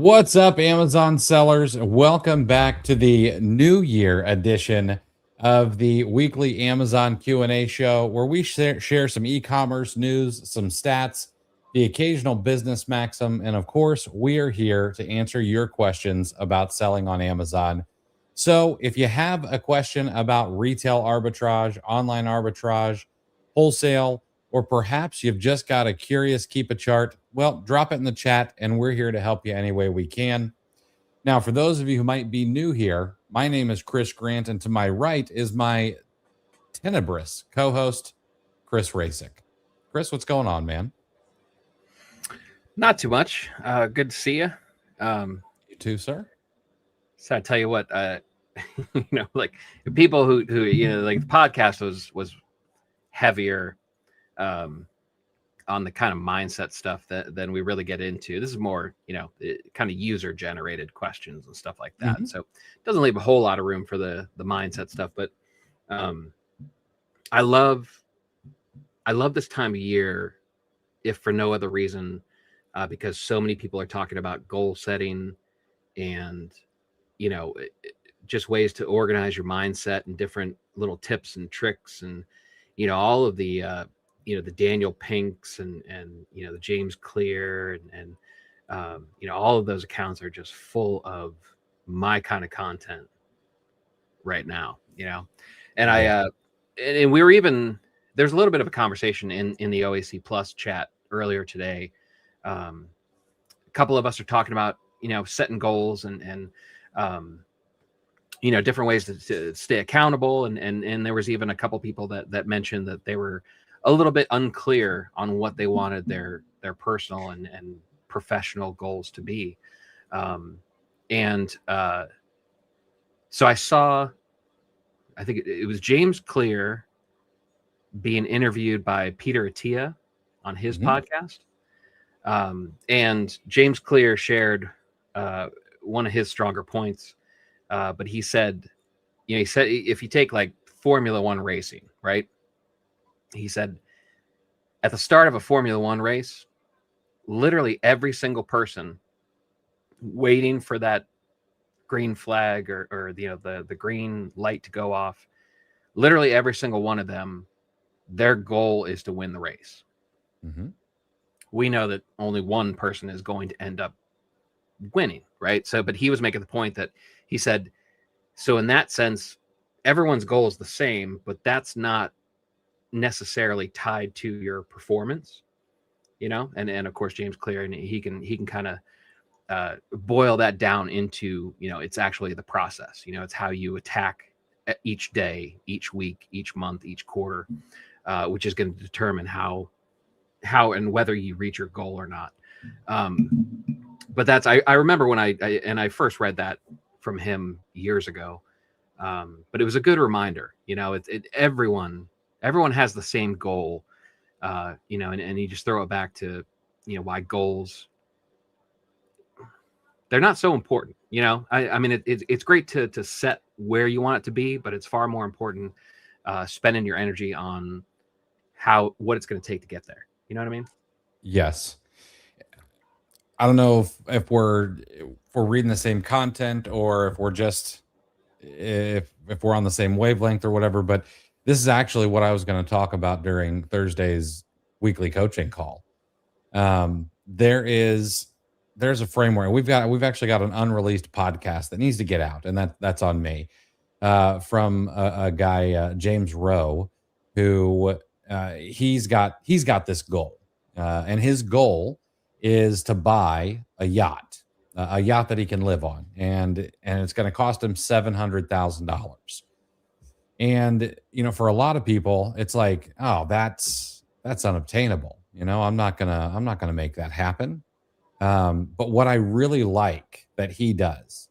What's up, Amazon sellers? Welcome back to the New Year edition of the weekly Amazon Q&A show, where we share some e-commerce news, some stats, the occasional business maxim, and of course, we are here to answer your questions about selling on Amazon. So if you have a question about retail arbitrage, online arbitrage, wholesale, or perhaps you've just got a curious Keepa chart, well, drop it in the chat and we're here to help you any way we can. Now, for those of you who might be new here, my name is Chris Grant, and to my right is my tenebrous co-host, Chris Rasick. Chris, what's going on, man? Not too much. Good to see you. You too, sir. So I tell you what, like people who like the podcast was heavier on the kind of mindset stuff than we really get into. This is more, kind of user generated questions and stuff like that. Mm-hmm. So it doesn't leave a whole lot of room for the mindset stuff. But I love this time of year, if for no other reason, because so many people are talking about goal setting and, just ways to organize your mindset and different little tips and tricks and, all of the, the Daniel Pinks and the James Clear and all of those accounts are just full of my kind of content right now, and and we were even, there's a little bit of a conversation in the OAC Plus chat earlier today. A couple of us are talking about, setting goals and different ways to stay accountable. And there was even a couple people that mentioned that they were a little bit unclear on what they wanted their personal and professional goals to be. So I saw, I think it was James Clear being interviewed by Peter Attia on his podcast. And James Clear shared one of his stronger points. But he said, if you take like Formula One racing, right? He said at the start of a Formula One race, literally every single person waiting for that green flag or the green light to go off, literally every single one of them, their goal is to win the race. Mm-hmm. We know that only one person is going to end up winning, right? So, but he was making the point that he said, so in that sense, everyone's goal is the same, but that's not necessarily tied to your performance, and of course James Clear, and he can kind of boil that down into, it's actually the process, it's how you attack each day, each week, each month, each quarter, which is going to determine how and whether you reach your goal or not. But that's, I remember when I first read that from him years ago. But it was a good reminder, everyone has the same goal, and you just throw it back to, why goals, they're not so important. I mean, it's great to set where you want it to be, but it's far more important spending your energy on what it's going to take to get there. You know what I mean? Yes. I don't know if we're reading the same content or if we're just if we're on the same wavelength or whatever, but this is actually what I was going to talk about during Thursday's weekly coaching call. There's a framework. We've actually got an unreleased podcast that needs to get out, and that's on me. From a guy, James Rowe, who he's got this goal, and his goal is to buy a yacht that he can live on, and it's going to cost him $700,000. And for a lot of people, it's like, oh, that's unobtainable. I'm not gonna make that happen. But what I really like that he does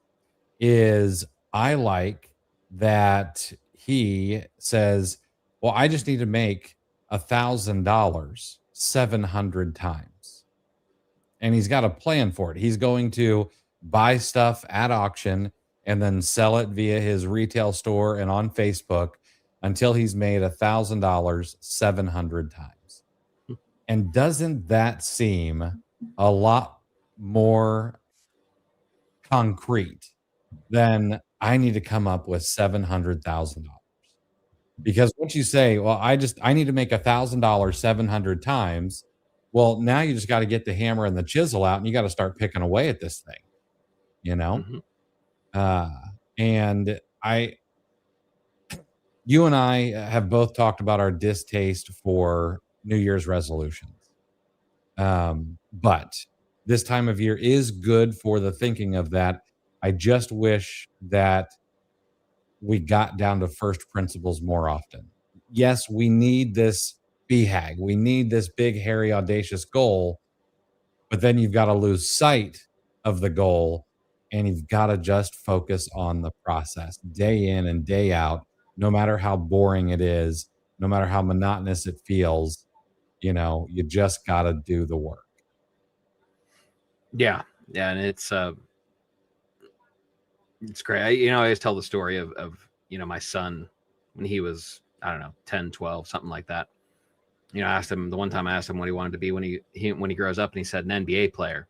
is I like that he says, well, I just need to make $1,000 700 times. And he's got a plan for it. He's going to buy stuff at auction and then sell it via his retail store and on Facebook until he's made $1,000 700 times. And doesn't that seem a lot more concrete, then I need to come up with $700,000. Because once you say, "Well, I need to make $1,000 700 times," well, now you just gotta get the hammer and the chisel out, and you gotta start picking away at this thing, you know? Hmm. Uh, and I you and I have both talked about our distaste for New Year's resolutions. But this time of year is good for the thinking of that. I just wish that we got down to first principles more often. Yes, we need this BHAG. We need this big, hairy, audacious goal, but then you've got to lose sight of the goal and you've got to just focus on the process day in and day out, no matter how boring it is, no matter how monotonous it feels, you just got to do the work. Yeah, yeah, and it's great. I always tell the story of my son when he was, I don't know, 10, 12, something like that. I asked him the one time I asked him what he wanted to be when he grows up, and he said an NBA player.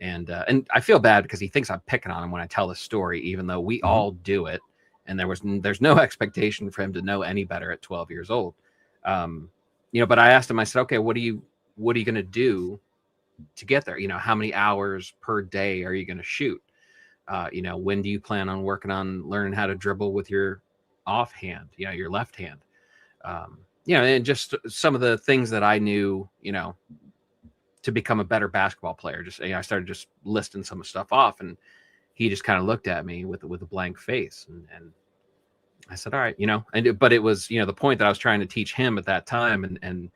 And I feel bad because he thinks I'm picking on him when I tell this story, even though we Mhm. all do it, and there's no expectation for him to know any better at 12 years old. But I asked him, I said, okay, what are you going to do to get there? How many hours per day are you going to shoot? When do you plan on working on learning how to dribble with your offhand, your left hand? And just some of the things that I knew, to become a better basketball player. Just, I started just listing some stuff off, and he just kind of looked at me with a blank face. And I said, all right, but it was, the point that I was trying to teach him at that time. And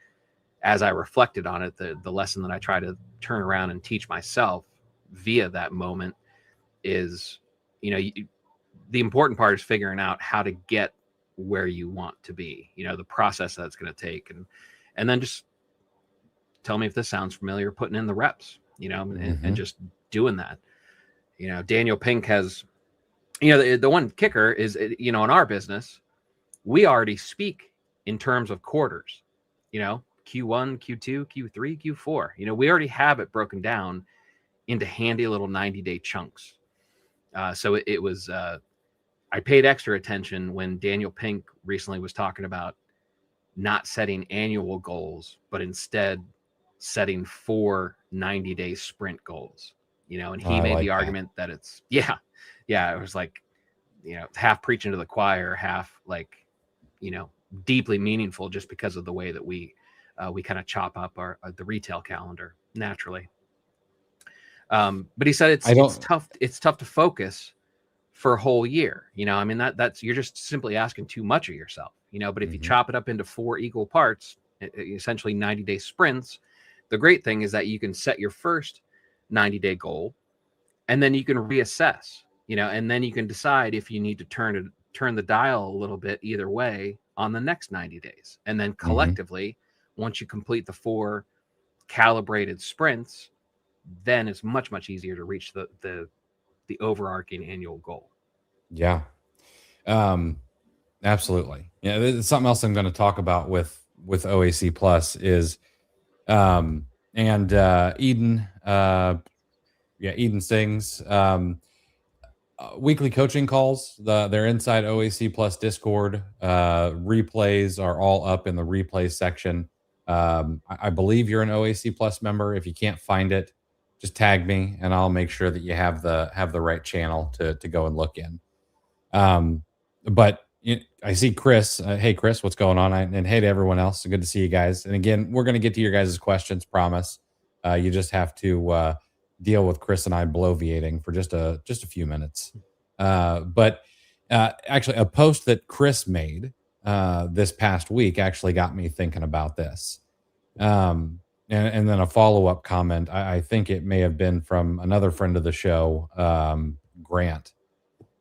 as I reflected on it, the lesson that I try to turn around and teach myself via that moment is, the important part is figuring out how to get where you want to be, the process that's going to take. And then just tell me if this sounds familiar, putting in the reps, and Mhm. just doing that. Daniel Pink has, the one kicker is, in our business, we already speak in terms of quarters, Q1, Q2, Q3, Q4. We already have it broken down into handy little 90-day chunks. So it was, I paid extra attention when Daniel Pink recently was talking about not setting annual goals, but instead setting 4 90-day sprint goals, and he I made the like that. argument that it's, yeah, it was like, half preaching to the choir, half like, deeply meaningful just because of the way that we kind of chop up the retail calendar naturally. But he said I it's don't tough. It's tough to focus for a whole year. I mean, that's, you're just simply asking too much of yourself, but if you Mhm. chop it up into 4 equal parts, essentially 90-day sprints, the great thing is that you can set your first 90-day goal, and then you can reassess, and then you can decide if you need to turn the dial a little bit either way on the next 90 days. And then Mhm. collectively, once you complete the 4 calibrated sprints, then it's much, much easier to reach the overarching annual goal. Yeah. Um, Absolutely. Yeah, it's something else I'm gonna talk about with OAC Plus is, and, Eden, yeah, Eden Sings, weekly coaching calls, their inside OAC Plus Discord, replays are all up in the replay section. I believe you're an OAC Plus member. If you can't find it, just tag me and I'll make sure that you have the right channel to go and look in. But I see Chris. Hey, Chris, what's going on? And hey to everyone else. Good to see you guys. And again, we're going to get to your guys' questions. Promise. You just have to deal with Chris and I bloviating for just a few minutes. But actually, a post that Chris made this past week actually got me thinking about this. And then a follow up comment. I think it may have been from another friend of the show, Grant.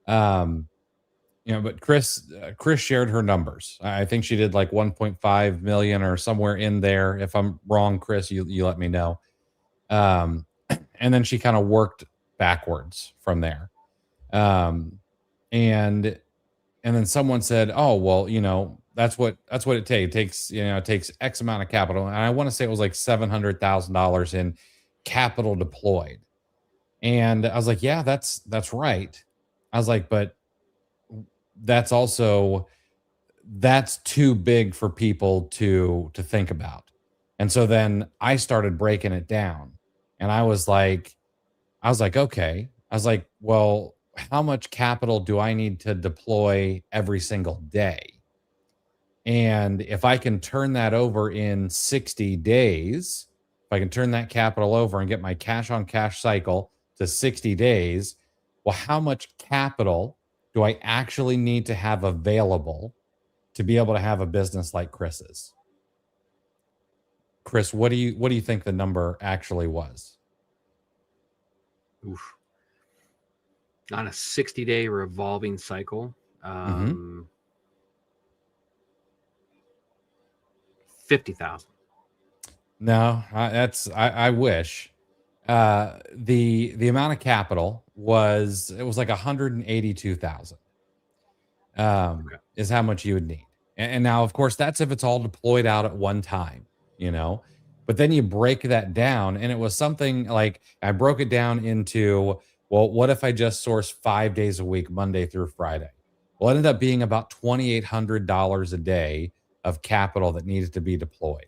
Um, but Chris shared her numbers. I think she did like 1.5 million or somewhere in there. If I'm wrong, Chris, you let me know. Um, and then she kind of worked backwards from there. Um, and and then someone said, "Oh, well, that's what it takes. It takes it takes X amount of capital." And I want to say it was like $700,000 in capital deployed. And I was like, yeah, that's right. I was like, but that's also that's too big for people to think about. And so then I started breaking it down. And I was like, okay. I was like, well, how much capital do I need to deploy every single day? And if I can turn that over in 60 days, if I can turn that capital over and get my cash on cash cycle to 60 days, well, how much capital do I actually need to have available to be able to have a business like Chris's? Chris, what do you think the number actually was? Oof. On a 60-day revolving cycle, Hmm. 50,000. No, I wish. The amount of capital was like 182,000. Okay. Is how much you would need. And now, of course, that's if it's all deployed out at one time, you know. But then you break that down, and it was something like I broke it down into, well, what if I just source 5 days a week, Monday through Friday? Well, it ended up being about $2,800 a day of capital that needed to be deployed.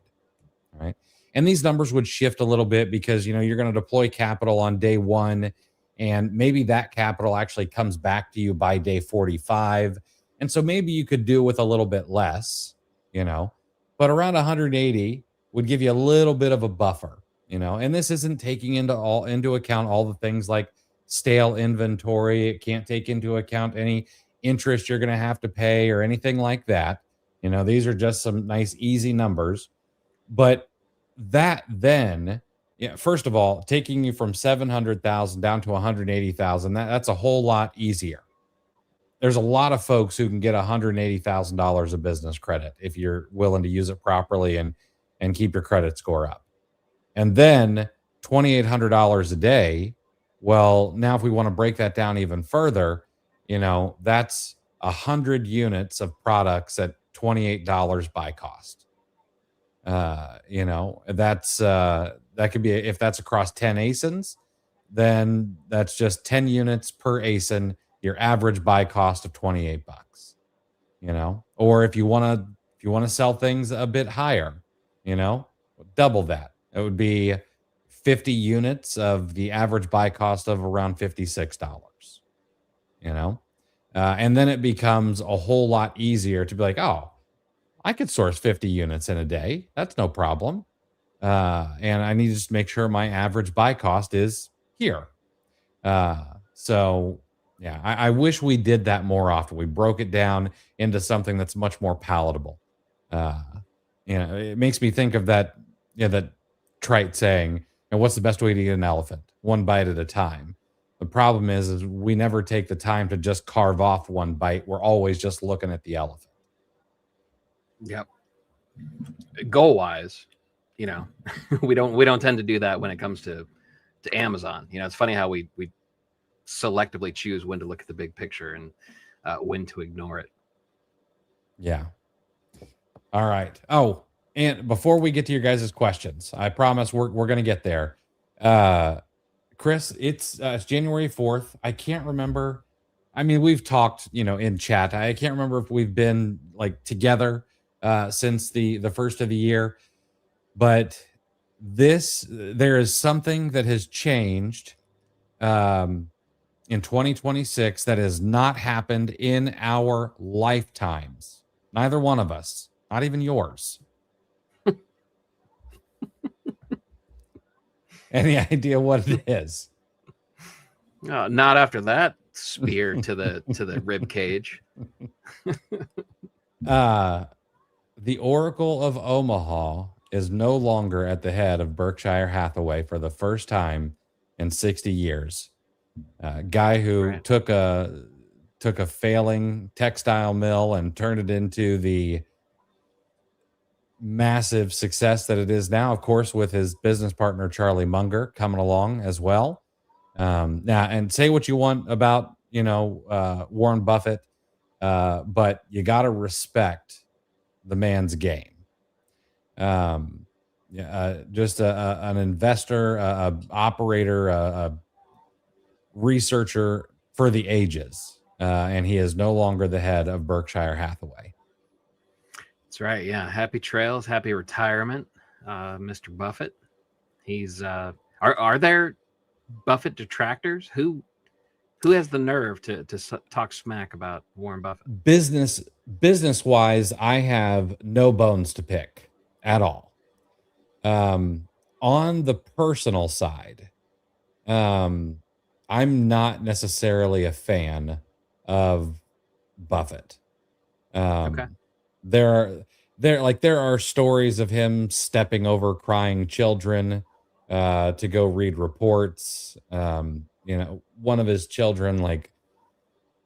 Right. And these numbers would shift a little bit because, you're going to deploy capital on day one, and maybe that capital actually comes back to you by day 45. And so maybe you could do with a little bit less, but around 180 would give you a little bit of a buffer, and this isn't taking into account all the things like stale inventory. It can't take into account any interest you're going to have to pay or anything like that. These are just some nice, easy numbers. But that then, yeah, first of all, taking you from 700,000 down to 180,000, that's a whole lot easier. There's a lot of folks who can get $180,000 of business credit if you're willing to use it properly and keep your credit score up. And then $2,800 a day. Well, now if we want to break that down even further, that's 100 units of products at $28 by cost. That could be if that's across 10 ASINs, then that's just 10 units per ASIN, your average buy cost of 28 bucks, or if you want to sell things a bit higher, you know, double that. It would be 50 units of the average buy cost of around $56, you know? And then it becomes a whole lot easier to be like, oh, I could source 50 units in a day. That's no problem. And I need to just make sure my average buy cost is here. So yeah, I wish we did that more often. We broke it down into something that's much more palatable. Uh, it makes me think of that trite saying, what's the best way to eat an elephant? One bite at a time. The problem is we never take the time to just carve off one bite. We're always just looking at the elephant. Yep. Goal wise, we don't tend to do that when it comes to Amazon. It's funny how we selectively choose when to look at the big picture and when to ignore it. Yeah. All right. Oh, and before we get to your guys' questions, I promise we're gonna get there. Chris, it's January 4th. I can't remember. I mean, we've talked, in chat. I can't remember if we've been like together since the first of the year, but there is something that has changed in 2026 that has not happened in our lifetimes. Neither one of us, not even yours. Any idea what it is? Not after that spear to the rib cage. The Oracle of Omaha is no longer at the head of Berkshire Hathaway for the first time in 60 years. Guy who Right. took a failing textile mill and turned it into the massive success that it is now, of course, with his business partner Charlie Munger coming along as well. Now, and say what you want about Warren Buffett, but you got to respect the man's game. Yeah, just an investor, a operator, researcher for the ages, and he is no longer the head of Berkshire Hathaway. That's right. Yeah. Happy trails, happy retirement, Mr. Buffett. He's are there Buffett detractors? Who has the nerve to talk smack about Warren Buffett? Business wise, I have no bones to pick at all. On the personal side, um, I'm not necessarily a fan of Buffett. Okay. Um, there are stories of him stepping over crying children to go read reports. One of his children like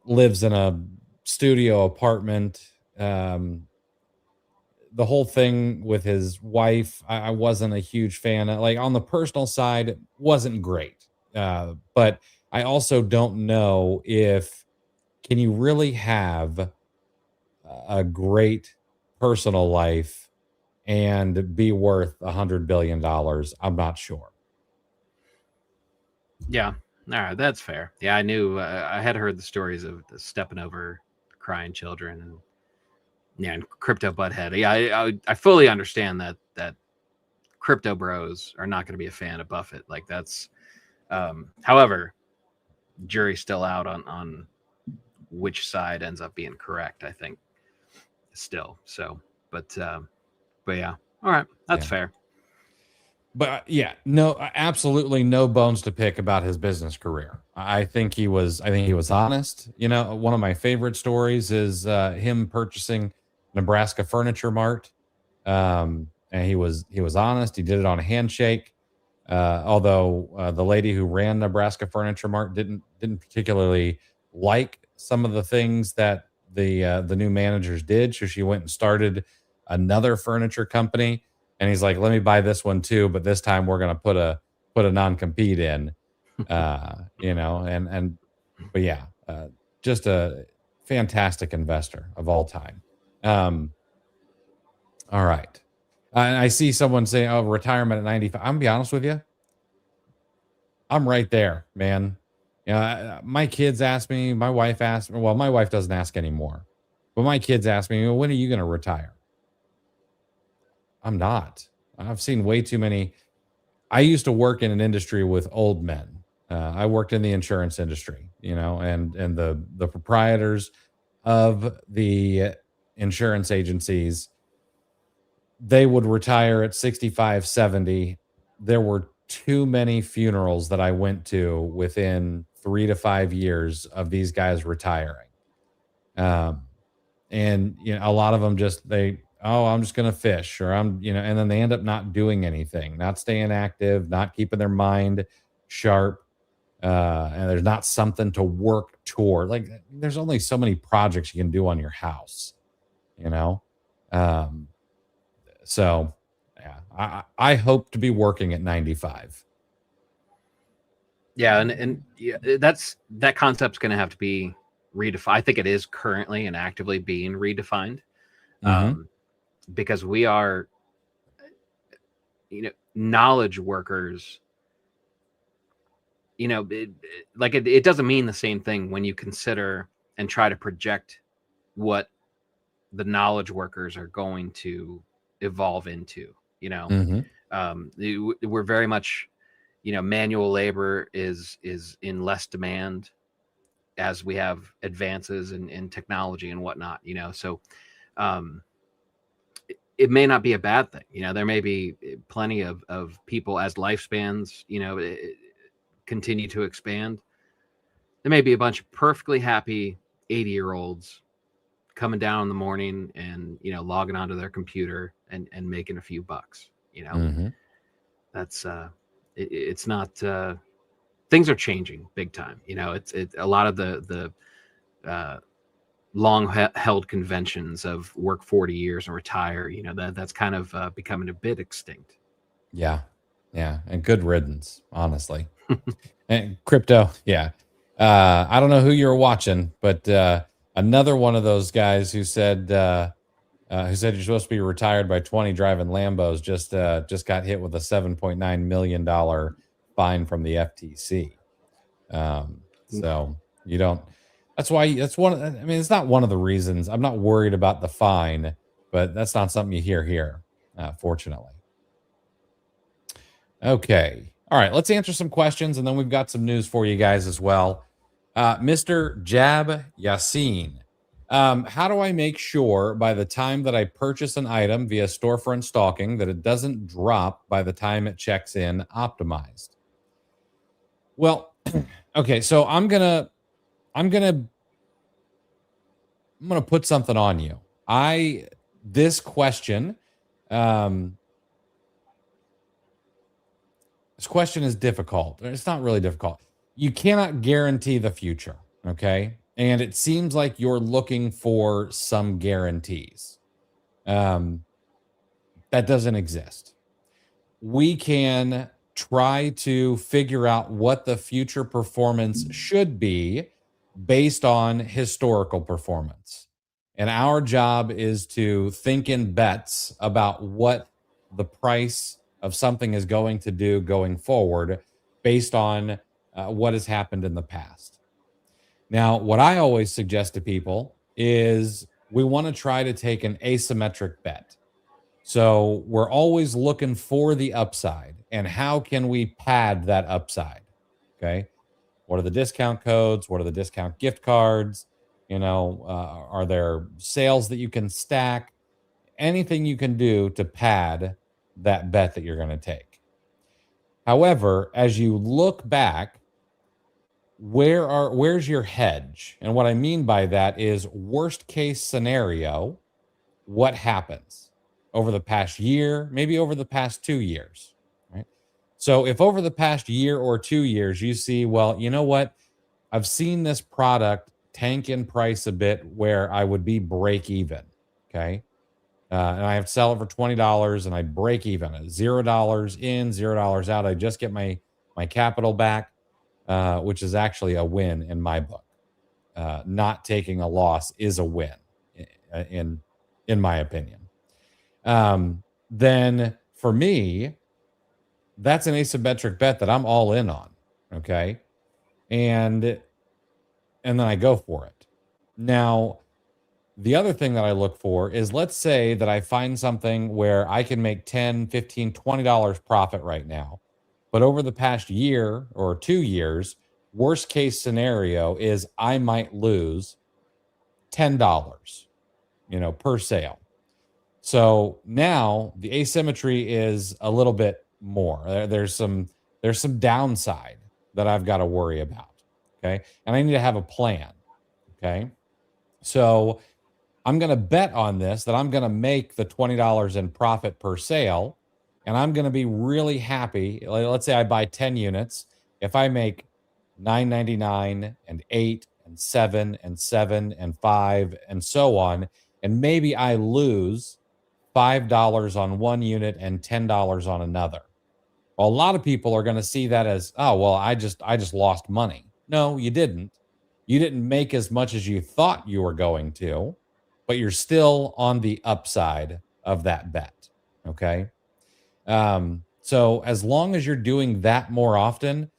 lives in a studio apartment. The whole thing with his wife, I wasn't a huge fan of. Like on the personal side, it wasn't great. But I also don't know if can you really have a great personal life and be worth $100 billion. I'm not sure. Yeah. All right. That's fair. Yeah. I knew, I had heard the stories of the stepping over crying children and crypto butthead. Yeah. I fully understand that crypto bros are not going to be a fan of Buffett. Like that's, however, jury's still out on which side ends up being correct, I think still. So, but yeah. All right. That's Yeah. fair. But yeah, no, absolutely no bones to pick about his business career. I think he was honest. One of my favorite stories is him purchasing Nebraska Furniture Mart. And he was honest. He did it on a handshake. Although the lady who ran Nebraska Furniture Mart didn't particularly like some of the things that the new managers did, so she went and started another furniture company. And he's like, "Let me buy this one too, but this time we're gonna put a non compete in." And but yeah, just a fantastic investor of all time. Um, all right. I see someone saying, "Oh, retirement at 95." I'm gonna be honest with you. I'm right there, man. My kids ask me, my wife asked me, well, my wife doesn't ask anymore, but my kids ask me, well, when are you going to retire? I'm not. I've seen way too many. I used to work in an industry with old men. I worked in the insurance industry, and the proprietors of the insurance agencies, they would retire at 65, 70. There were too many funerals that I went to within 3 to 5 years of these guys retiring. Um, and a lot of them I'm just going to fish, or and then they end up not doing anything, not staying active, not keeping their mind sharp. And there's not something to work toward. Like there's only so many projects you can do on your house, you know? Um, so yeah, I hope to be working at 95. Yeah, and yeah, that concept's going to have to be redefined. I think it is currently and actively being redefined, Mhm. because we are, knowledge workers. It doesn't mean the same thing when you consider and try to project what the knowledge workers are going to evolve into. Mhm. We're very much, manual labor is in less demand as we have advances in technology and whatnot. So um, it may not be a bad thing. There may be plenty of people as lifespans, continue to expand. There may be a bunch of perfectly happy 80-year-olds coming down in the morning and logging onto their computer and making a few bucks. Mhm. That's it's not things are changing big time. It's a lot of the long held conventions of work 40 years and retire. That's kind of becoming a bit extinct. Yeah. Yeah, and good riddance, honestly. And crypto, yeah. I don't know who you're watching, but another one of those guys who said you're supposed to be retired by 20 driving Lambos just got hit with a $7.9 million fine from the FTC. So you don't. That's why. That's one. I mean, it's not one of the reasons. I'm not worried about the fine, but that's not something you hear here, fortunately. Okay. All right. Let's answer some questions, and then we've got some news for you guys as well. Mr. Jab Yassin. How do I make sure by the time that I purchase an item via storefront stalking that it doesn't drop by the time it checks in optimized? Well, okay, so I'm gonna put something on you. This question, um, this question is difficult. It's not really difficult. You cannot guarantee the future, okay? And it seems like you're looking for some guarantees. Um, that doesn't exist. We can try to figure out what the future performance should be based on historical performance. And our job is to think in bets about what the price of something is going to do going forward based on what has happened in the past. Now, what I always suggest to people is we want to try to take an asymmetric bet. So we're always looking for the upside and how can we pad that upside? Okay. What are the discount codes? What are the discount gift cards? Are there sales that you can stack? Anything you can do to pad that bet that you're going to take. However, as you look back, where's your hedge? And what I mean by that is worst case scenario, what happens over the past year, maybe over the past 2 years, right? So if over the past year or 2 years you see, well, you know what? I've seen this product tank in price a bit where I would be break even, okay? And I have to sell it for $20 and I break even at $0 in, $0 out. I just get my capital back, which is actually a win in my book. Not taking a loss is a win in my opinion. Then for me, that's an asymmetric bet that I'm all in on. Okay. And then I go for it. Now, the other thing that I look for is, let's say that I find something where I can make 10, 15, $20 profit right now. But over the past year or 2 years, worst case scenario is I might lose $10, per sale. So now the asymmetry is a little bit more. There's some downside that I've got to worry about. Okay. And I need to have a plan. Okay. So I'm going to bet on this that I'm going to make the $20 in profit per sale. And I'm going to be really happy. Let's say I buy 10 units. If I make $9.99 and $8 and $7 and $7 and $5 and so on, and maybe I lose $5 on one unit and $10 on another. Well, a lot of people are going to see that as, oh, well, I just lost money. No, you didn't. You didn't make as much as you thought you were going to, but you're still on the upside of that bet. Okay. So as long as you're doing that more often,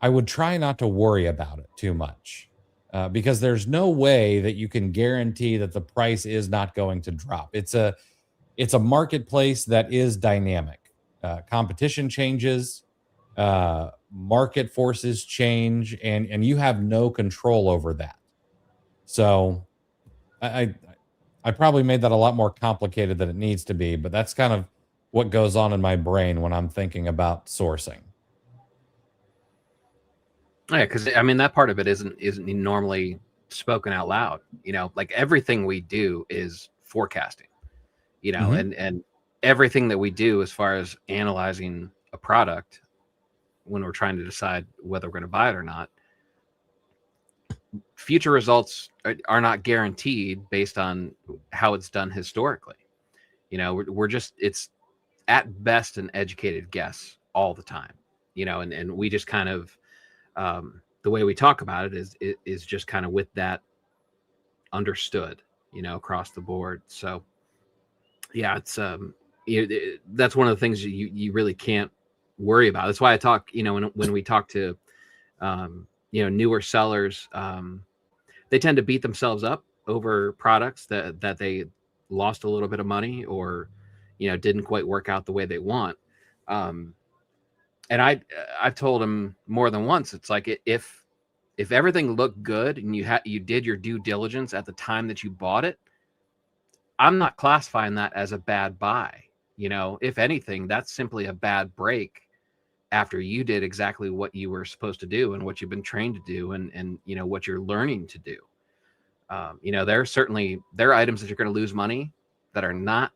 I would try not to worry about it too much, because there's no way that you can guarantee that the price is not going to drop. It's a marketplace that is dynamic. Competition changes, market forces change, and you have no control over that. So I probably made that a lot more complicated than it needs to be, but that's kind of what goes on in my brain when I'm thinking about sourcing. Yeah, because I mean that part of it isn't normally spoken out loud. Like everything we do is forecasting. Mhm. And everything that we do as far as analyzing a product when we're trying to decide whether we're going to buy it or not, future results are not guaranteed based on how it's done historically. We're just, it's at best an educated guess all the time. And we just kind of, the way we talk about it is just kind of with that understood, across the board. So yeah, it's that's one of the things you really can't worry about. That's why I talk, when we talk to newer sellers, they tend to beat themselves up over products that they lost a little bit of money or, didn't quite work out the way they want. And I've told them more than once, it's like, if everything looked good and you did your due diligence at the time that you bought it, I'm not classifying that as a bad buy. If anything, that's simply a bad break after you did exactly what you were supposed to do and what you've been trained to do, and what you're learning to do. There are items that you're going to lose money that are not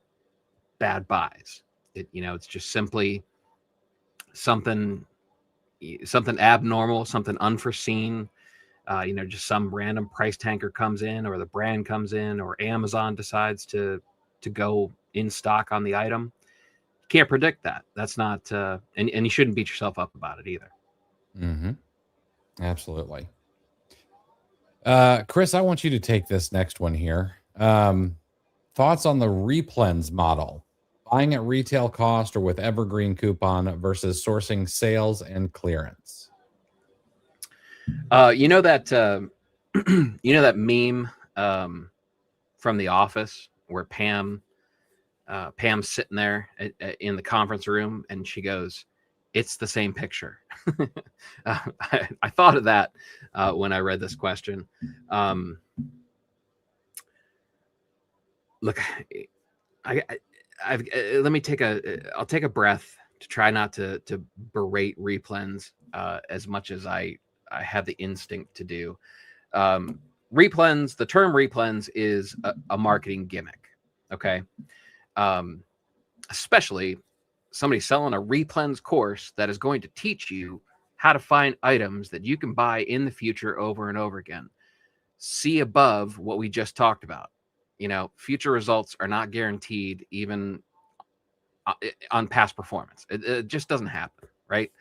bad buys. It's just simply something abnormal, something unforeseen. Just some random price tanker comes in, or the brand comes in, or Amazon decides to go in stock on the item. You can't predict that. That's not, and you shouldn't beat yourself up about it either. Mm-hmm. Absolutely. Chris, I want you to take this next one here. Thoughts on the replens model, buying at retail cost or with evergreen coupon versus sourcing sales and clearance. That that meme from The Office where Pam's sitting there in the conference room and she goes, "It's the same picture." I thought of that when I read this question. Look, let me I'll take a breath to try not to berate replens as much as I have the instinct to do. Replens, the term replens is a marketing gimmick. Okay. Especially somebody selling a replens course that is going to teach you how to find items that you can buy in the future over and over again. See above what we just talked about. Future results are not guaranteed even on past performance. It just doesn't happen, right?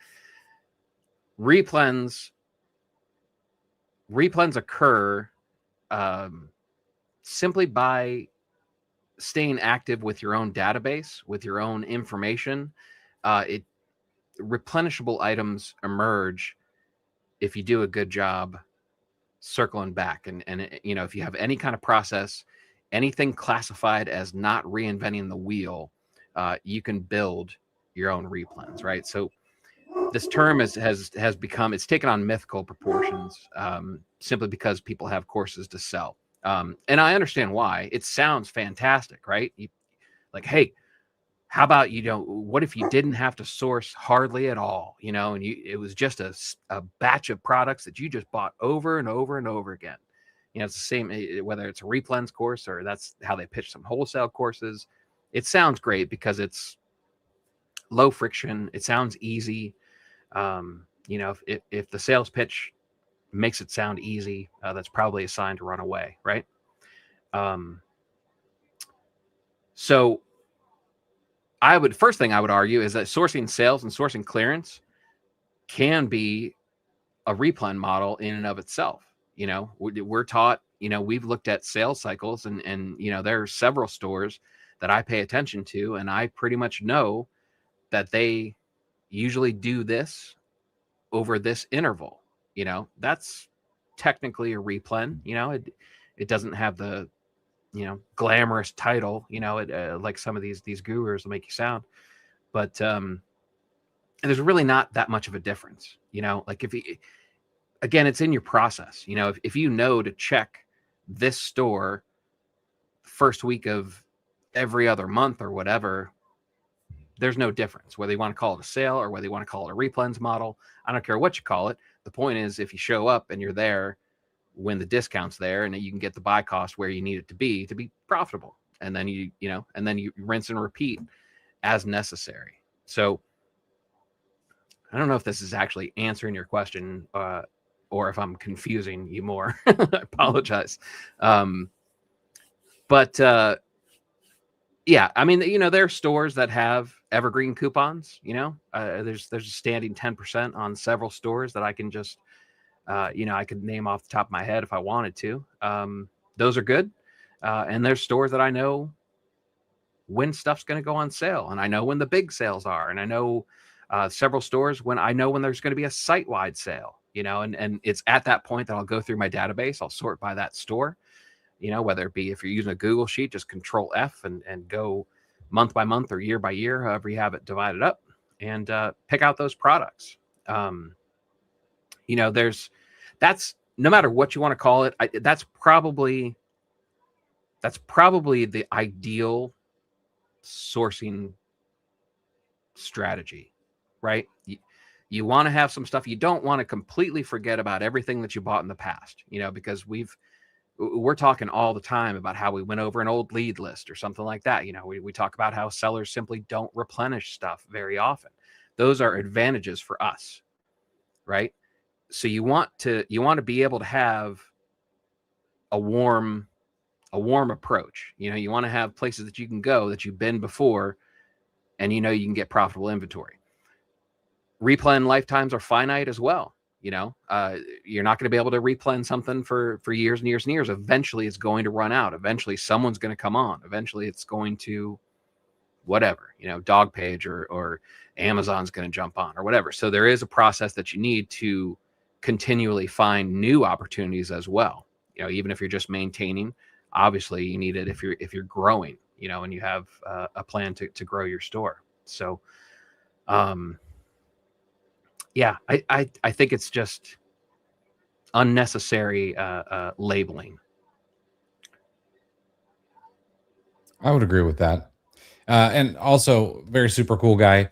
Replens occur simply by staying active with your own database, with your own information. Replenishable items emerge if you do a good job circling back. And if you have any kind of process, anything classified as not reinventing the wheel, you can build your own replens, right? So this term has become, it's taken on mythical proportions simply because people have courses to sell. And I understand why. It sounds fantastic, right? Like, hey, how about what if you didn't have to source hardly at all, and it was just a batch of products that you just bought over and over and over again. It's the same, whether it's a replens course or that's how they pitch some wholesale courses. It sounds great because it's low friction. It sounds easy. If the sales pitch makes it sound easy, that's probably a sign to run away, right? So first thing I would argue is that sourcing sales and sourcing clearance can be a replen model in and of itself. We're taught, we've looked at sales cycles and there are several stores that I pay attention to, and I pretty much know that they usually do this over this interval. That's technically a replen. It doesn't have the glamorous title, like some of these gurus will make you sound, but there's really not that much of a difference. Like again, it's in your process. If you know to check this store first week of every other month or whatever, there's no difference whether you want to call it a sale or whether you want to call it a replens model. I don't care what you call it. The point is, if you show up and you're there when the discount's there and you can get the buy cost where you need it to be profitable, and then you rinse and repeat as necessary. So I don't know if this is actually answering your question or if I'm confusing you more. I apologize. But yeah, I mean, there are stores that have evergreen coupons. There's a standing 10% on several stores that I can just, I could name off the top of my head if I wanted to. Those are good. And there's stores that I know when stuff's going to go on sale, and I know when the big sales are, and I know several stores when there's going to be a site-wide sale. and it's at that point that I'll go through my database. I'll sort by that store, whether it be if you're using a Google sheet, just Control F and go month by month or year by year, however you have it divided up, and pick out those products. That's no matter what you want to call it. That's probably the ideal sourcing strategy, right? You want to have some stuff. You don't want to completely forget about everything that you bought in the past, because we're talking all the time about how we went over an old lead list or something like that. We talk about how sellers simply don't replenish stuff very often. Those are advantages for us, right? So you want to be able to have a warm approach. You want to have places that you can go that you've been before, and you can get profitable inventory. Replen lifetimes are finite as well. You're not going to be able to replen something for years and years and years. Eventually it's going to run out. Eventually someone's going to come on. Eventually it's going to whatever, dog page or Amazon's going to jump on or whatever. So there is a process that you need to continually find new opportunities as well. Even if you're just maintaining, obviously you need it if you're growing, and you have a plan to grow your store. So, yeah, I think it's just unnecessary labeling. I would agree with that. And also very super cool guy.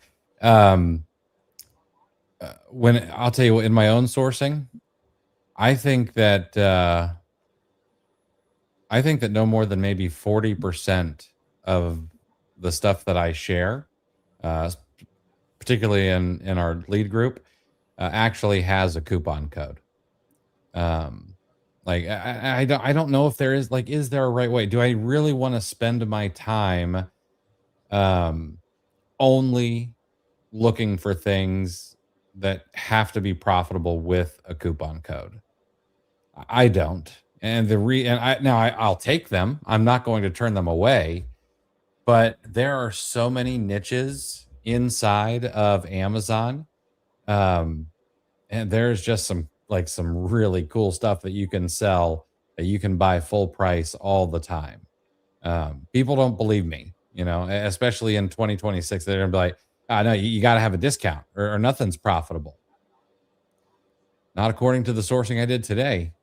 When I'll tell you what, in my own sourcing, I think that no more than maybe 40% of the stuff that I share, particularly in our lead group, actually has a coupon code. Like I don't know if there is, like, is there a right way? Do I really want to spend my time only looking for things that have to be profitable with a coupon code? I don't. And I'll take them. I'm not going to turn them away, but there are so many niches inside of Amazon. And there's just some really cool stuff that you can sell, that you can buy full price all the time. People don't believe me, especially in 2026. They're gonna be like, no, you got to have a discount or nothing's profitable. Not according to the sourcing I did today.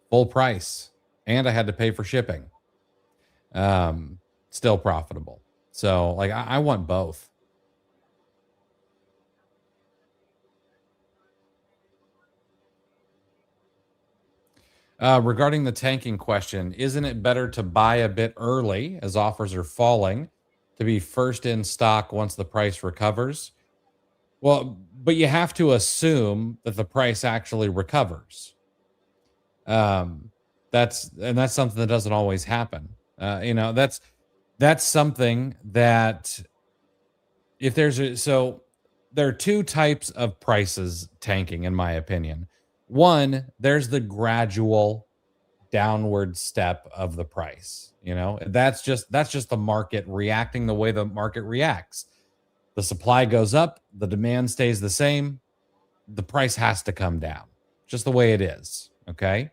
Full price, and I had to pay for shipping. Still profitable. So like I want both. Regarding the tanking question, isn't it better to buy a bit early as offers are falling to be first in stock once the price recovers? Well, but you have to assume that the price actually recovers. That's something that doesn't always happen. That's something that if there are two types of prices tanking, in my opinion. One, there's the gradual downward step of the price. That's just the market reacting the way the market reacts. The supply goes up, the demand stays the same, the price has to come down, just the way it is. Okay.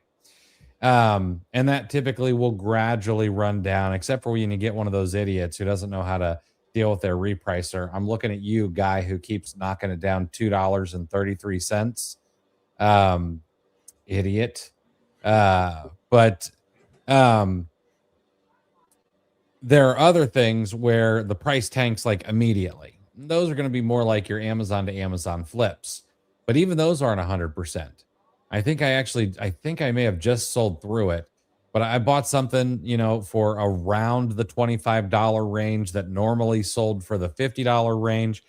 And that typically will gradually run down, except for when you get one of those idiots who doesn't know how to deal with their repricer. I'm looking at you, guy who keeps knocking it down $2.33. Idiot. But there are other things where the price tanks like immediately. Those are going to be more like your Amazon to Amazon flips, but even those aren't 100%. I think I may have just sold through it, but I bought something, for around the $25 range that normally sold for the $50 range.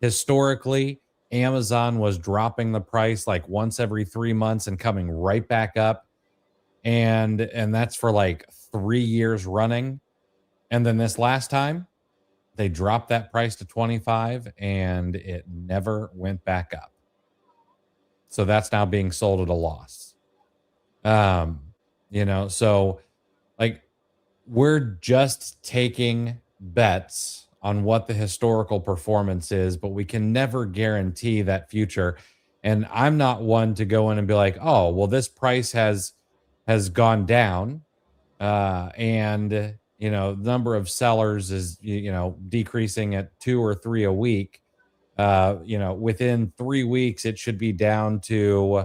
Historically, Amazon was dropping the price like once every 3 months and coming right back up. And that's for like 3 years running. And then this last time they dropped that price to 25 and it never went back up. So that's now being sold at a loss. So like we're just taking bets on what the historical performance is, but we can never guarantee that future. And I'm not one to go in and be like, oh, well, this price has gone down, and number of sellers is decreasing at 2 or 3 a week. Within 3 weeks it should be down to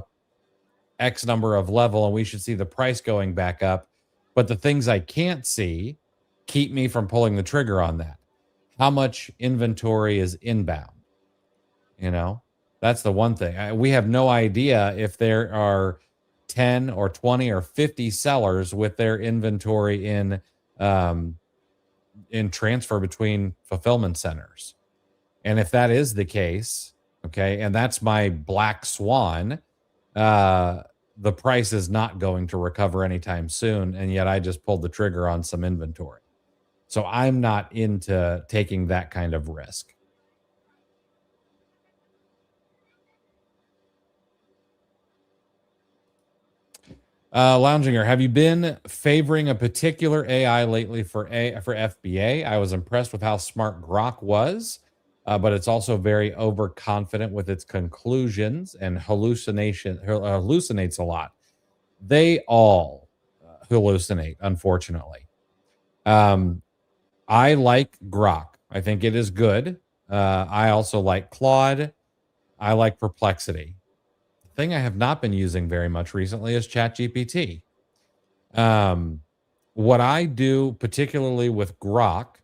X number of level, and we should see the price going back up. But the things I can't see keep me from pulling the trigger on that. How much inventory is inbound? You know, that's the one thing. We have no idea if there are 10 or 20 or 50 sellers with their inventory um, in transfer between fulfillment centers. And if that is the case, okay, and that's my black swan, the price is not going to recover anytime soon. And yet I just pulled the trigger on some inventory. So I'm not into taking that kind of risk. Lounger, have you been favoring a particular AI lately for FBA? I was impressed with how smart Grok was, but it's also very overconfident with its conclusions and hallucinates a lot. They all hallucinate, unfortunately. I like Grok. I think it is good. I also like Claude. I like Perplexity. The thing I have not been using very much recently is ChatGPT. What I do, particularly with Grok,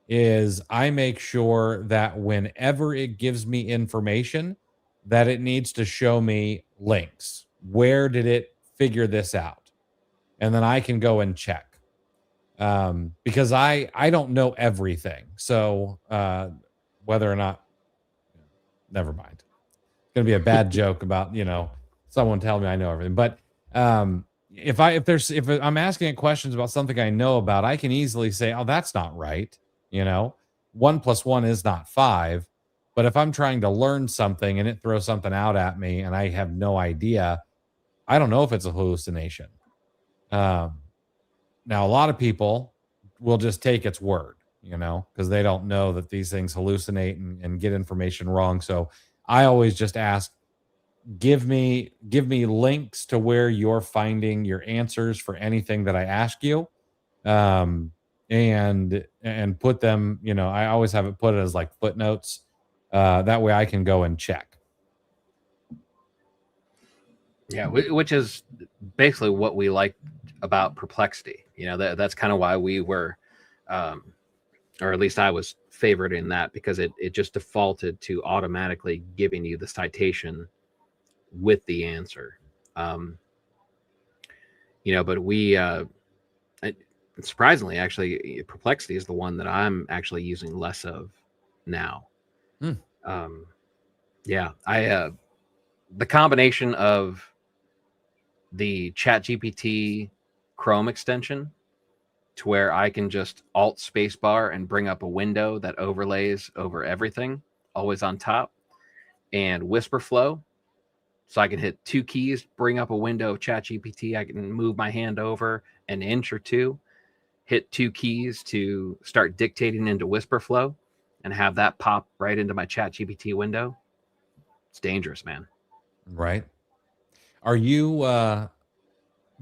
is I make sure that whenever it gives me information, that it needs to show me links. Where did it figure this out? And then I can go and check. Because I don't know everything. So whether or not, never mind. It's gonna be a bad joke about someone telling me I know everything. But if I'm asking it questions about something I know about, I can easily say, oh, that's not right. 1+1 is not 5. But if I'm trying to learn something and it throws something out at me and I have no idea, I don't know if it's a hallucination. Now, a lot of people will just take its word, because they don't know that these things hallucinate and get information wrong. So I always just ask, give me links to where you're finding your answers for anything that I ask you, and put them. I always have it put it as like footnotes. That way I can go and check. Yeah, which is basically what we like about Perplexity. That's kind of why we were, or at least I was favored in that, because it just defaulted to automatically giving you the citation with the answer. But we, surprisingly, actually, Perplexity is the one that I'm actually using less of now. Yeah, the combination of the ChatGPT Chrome extension, to where I can just Alt spacebar and bring up a window that overlays over everything, always on top, and Whisper Flow, so I can hit 2 keys, bring up a window of ChatGPT. I can move my hand over an inch or 2, hit 2 keys to start dictating into Whisper Flow, and have that pop right into my ChatGPT window. It's dangerous, man. Right. Are you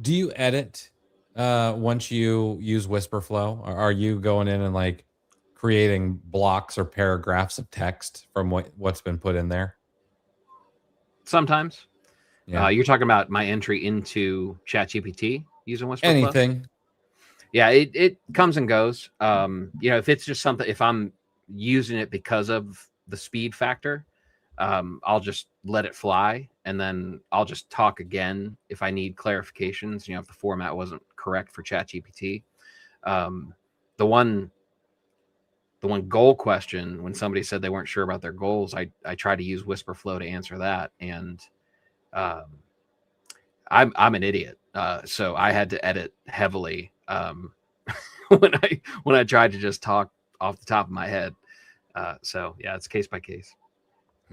do you edit once you use Whisper Flow? Or are you going in and like creating blocks or paragraphs of text from what's been put in there? Sometimes. Yeah. You're talking about my entry into ChatGPT using Whisper Flow? Anything. Yeah, it comes and goes. If it's just something, if I'm using it because of the speed factor, I'll just let it fly, and then I'll just talk again if I need clarifications. If the format wasn't correct for ChatGPT. The one goal question, when somebody said they weren't sure about their goals, I tried to use Whisper Flow to answer that, and I'm an idiot, so I had to edit heavily when I tried to just talk off the top of my head. So yeah, it's case by case.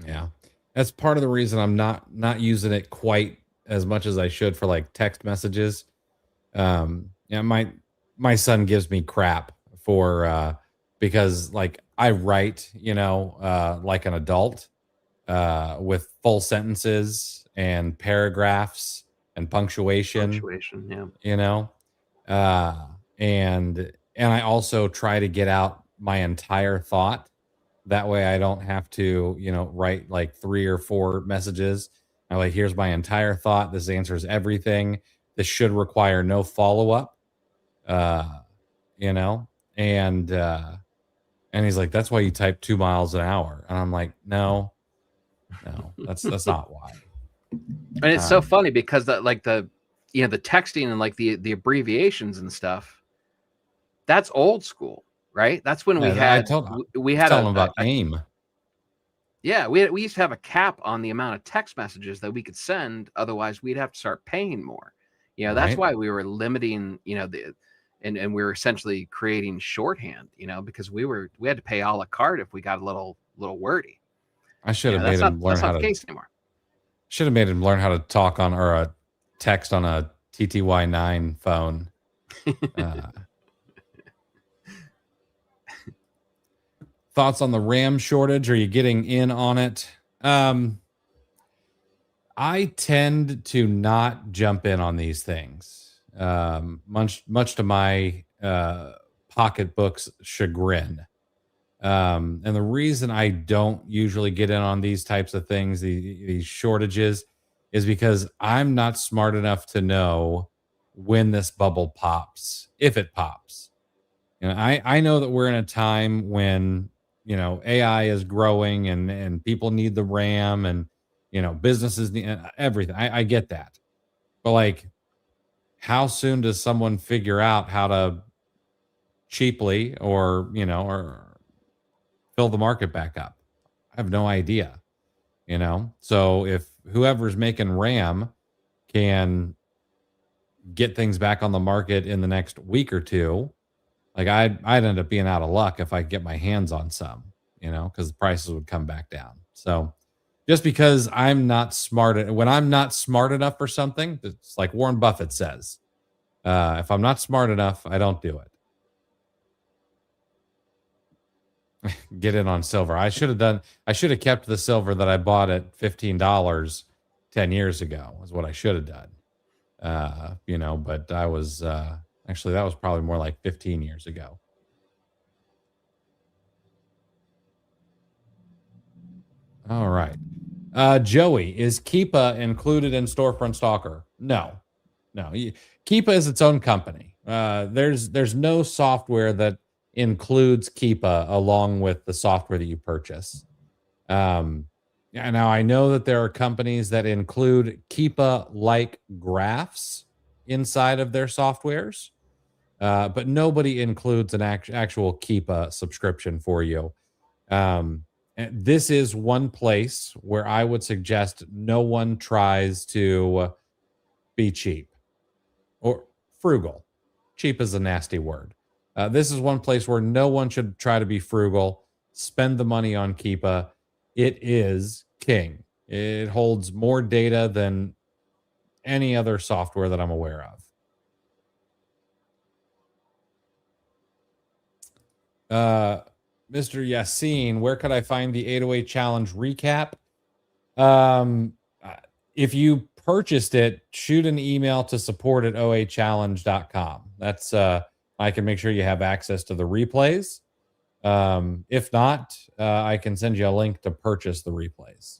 Yeah. That's part of the reason I'm not using it quite as much as I should for like text messages. My son gives me crap for because like I write, like an adult. with full sentences and paragraphs and punctuation, Punctuation, yeah. you know, uh, and I also try to get out my entire thought. That way, I don't have to, write like 3 or 4 messages. I'm like, here's my entire thought. This answers everything. This should require no follow up. Uh, you know, and he's like, that's why you type 2 miles an hour. And I'm like, no, that's not why. And it's so funny because the the texting and like the abbreviations and stuff, that's old school, right? That's when we Yeah, had we had telling him about AIM. Yeah, we used to have a cap on the amount of text messages that we could send. Otherwise, we'd have to start paying more. That's Right. why we were limiting, and we were essentially creating shorthand, because we had to pay a la carte if we got a little wordy. I should have made him learn That's how not the to. case anymore. Should have made him learn how to talk on or text on a TTY9 phone. Thoughts on the RAM shortage? Are you getting in on it? I tend to not jump in on these things, much to my pocketbook's chagrin. And the reason I don't usually get in on these types of things, these shortages, is because I'm not smart enough to know when this bubble pops, if it pops. I know that we're in a time when, AI is growing and people need the RAM and, businesses need everything. I get that. But like, how soon does someone figure out how to cheaply or fill the market back up? I have no idea, So if whoever's making RAM can get things back on the market in the next week or two, like I'd end up being out of luck if I get my hands on some, because the prices would come back down. So just because when I'm not smart enough for something, it's like Warren Buffett says, if I'm not smart enough, I don't do it. Get in on silver. I should have kept the silver that I bought at $15 10 years ago is what I should have done. But I was, actually, that was probably more like 15 years ago. All right. Joey, is Keepa included in Storefront Stalker? No. Keepa is its own company. There's no software that includes Keepa along with the software that you purchase. Now I know that there are companies that include Keepa like graphs inside of their softwares, but nobody includes an actual Keepa subscription for you. And this is one place where I would suggest no one tries to be cheap or frugal. Cheap is a nasty word. This is one place where no one should try to be frugal. Spend the money on Keepa. It is king. It holds more data than any other software that I'm aware of. Mr. Yassine, where could I find the 808 challenge recap? If you purchased it, shoot an email to support@08challenge.com. That's I can make sure you have access to the replays. If not, I can send you a link to purchase the replays.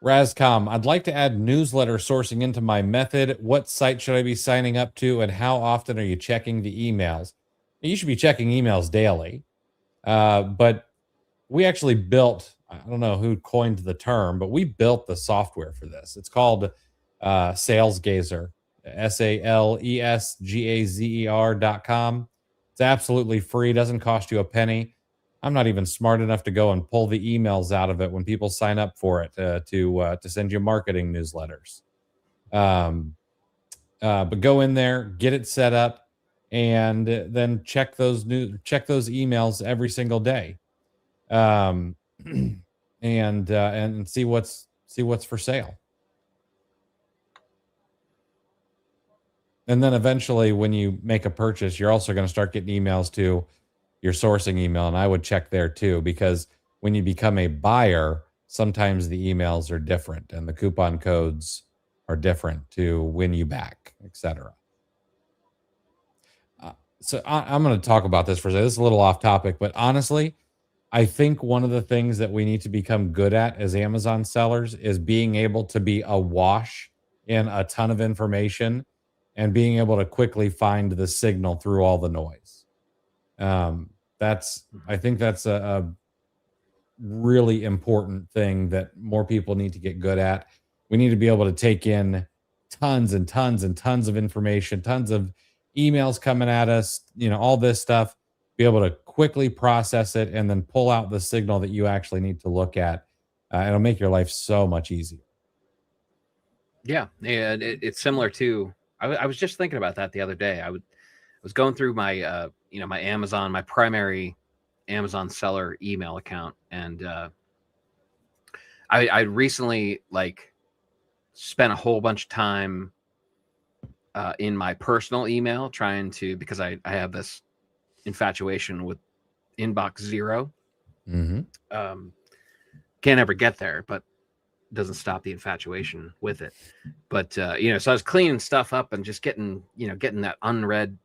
Razcom, I'd like to add newsletter sourcing into my method. What site should I be signing up to, and how often are you checking the emails? You should be checking emails daily. But we actually built, I don't know who coined the term, but we built the software for this. It's called SalesGazer, SalesGazer.com. It's absolutely free, doesn't cost you a penny. I'm not even smart enough to go and pull the emails out of it when people sign up for it to send you marketing newsletters. But go in there, get it set up, and then check those emails every single day, and see what's for sale. And then eventually, when you make a purchase, you're also going to start getting emails to, your sourcing email, and I would check there too, because when you become a buyer, sometimes the emails are different and the coupon codes are different to win you back, etc. Uh, I'm going to talk about this for a second. This is a little off topic, but honestly, I think one of the things that we need to become good at as Amazon sellers is being able to be awash in a ton of information and being able to quickly find the signal through all the noise. I think that's a really important thing that more people need to get good at. We need to be able to take in tons and tons and tons of information, tons of emails coming at us, all this stuff, be able to quickly process it and then pull out the signal that you actually need to look at. It'll make your life so much easier. Yeah, and it's similar to. I was just thinking about that the other day. I was going through my my Amazon, my primary Amazon seller email account, and I recently spent a whole bunch of time in my personal email trying to, because I have this infatuation with inbox zero. Mm-hmm. Can't ever get there, but doesn't stop the infatuation with it. But so I was cleaning stuff up and just getting that unread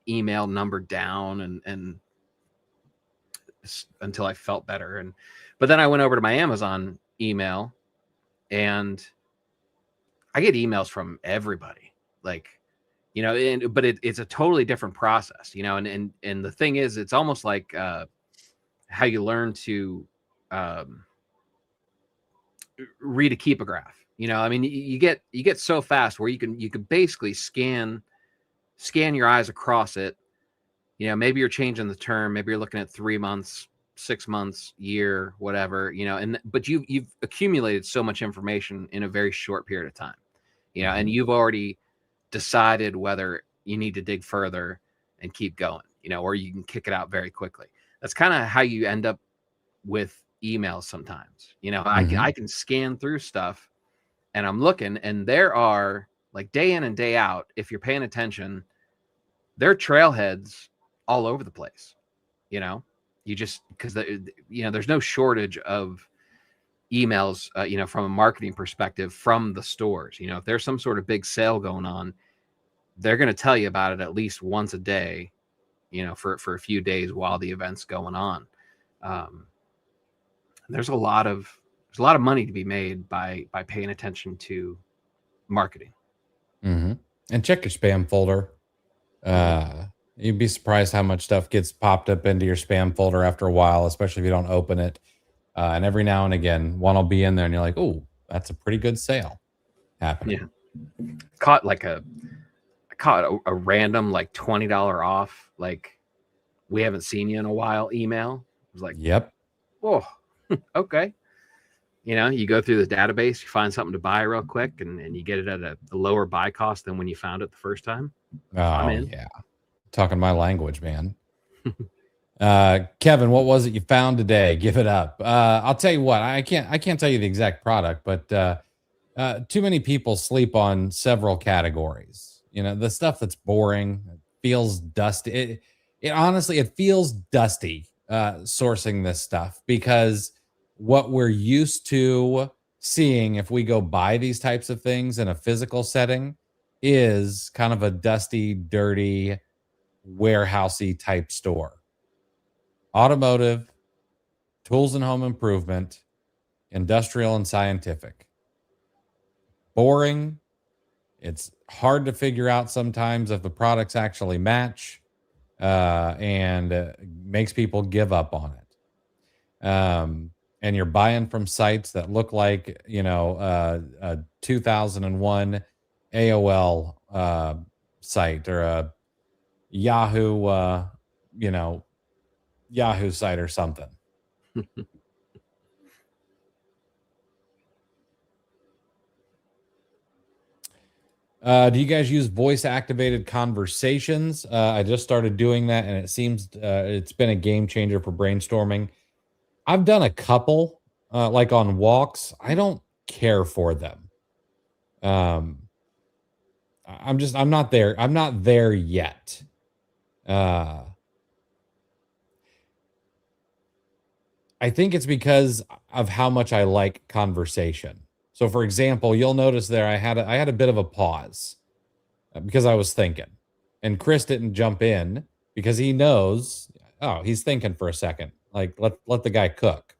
email number down and until I felt better. But then I went over to my Amazon email and I get emails from everybody, but it's a totally different process, and the thing is, it's almost like how you learn to read a Keepa graph. You get so fast where you can basically scan your eyes across it. Maybe you're changing the term, maybe you're looking at 3 months, 6 months, year, whatever, but you've accumulated so much information in a very short period of time, and you've already decided whether you need to dig further and keep going, or you can kick it out very quickly. That's kind of how you end up with emails sometimes. I can scan through stuff and I'm looking, and there are, like, day in and day out, if you're paying attention, there are trailheads all over the place. You just, because there's no shortage of emails, from a marketing perspective from the stores. If there's some sort of big sale going on, they're going to tell you about it at least once a day, for a few days while the event's going on. There's a lot of money to be made by paying attention to marketing. Mm-hmm. And check your spam folder. You'd be surprised how much stuff gets popped up into your spam folder after a while, especially if you don't open it. And every now and again, one will be in there and you're like, oh, that's a pretty good sale happening. Yeah. Caught a random $20 off, we haven't seen you in a while email. It was like, yep. Oh, okay. You go through the database, you find something to buy real quick, and you get it at a lower buy cost than when you found it the first time. Oh, yeah. Talking my language, man. Kevin, what was it you found today? Give it up. I'll tell you what, I can't tell you the exact product, but too many people sleep on several categories. The stuff that's boring, feels dusty. It honestly, it feels dusty sourcing this stuff, because what we're used to seeing if we go buy these types of things in a physical setting is kind of a dusty, dirty, warehousey type store. Automotive, tools and home improvement, industrial and scientific. Boring. It's hard to figure out sometimes if the products actually match, and makes people give up on it. And you're buying from sites that look like, a 2001 AOL site, or a Yahoo, Yahoo site or something. Do you guys use voice activated conversations? I just started doing that, and it seems it's been a game changer for brainstorming. I've done a couple, like on walks. I don't care for them. I'm not there. I'm not there yet. I think it's because of how much I like conversation. So, for example, you'll notice there I had a bit of a pause because I was thinking, and Chris didn't jump in because he knows. Oh, he's thinking for a second. Like let the guy cook.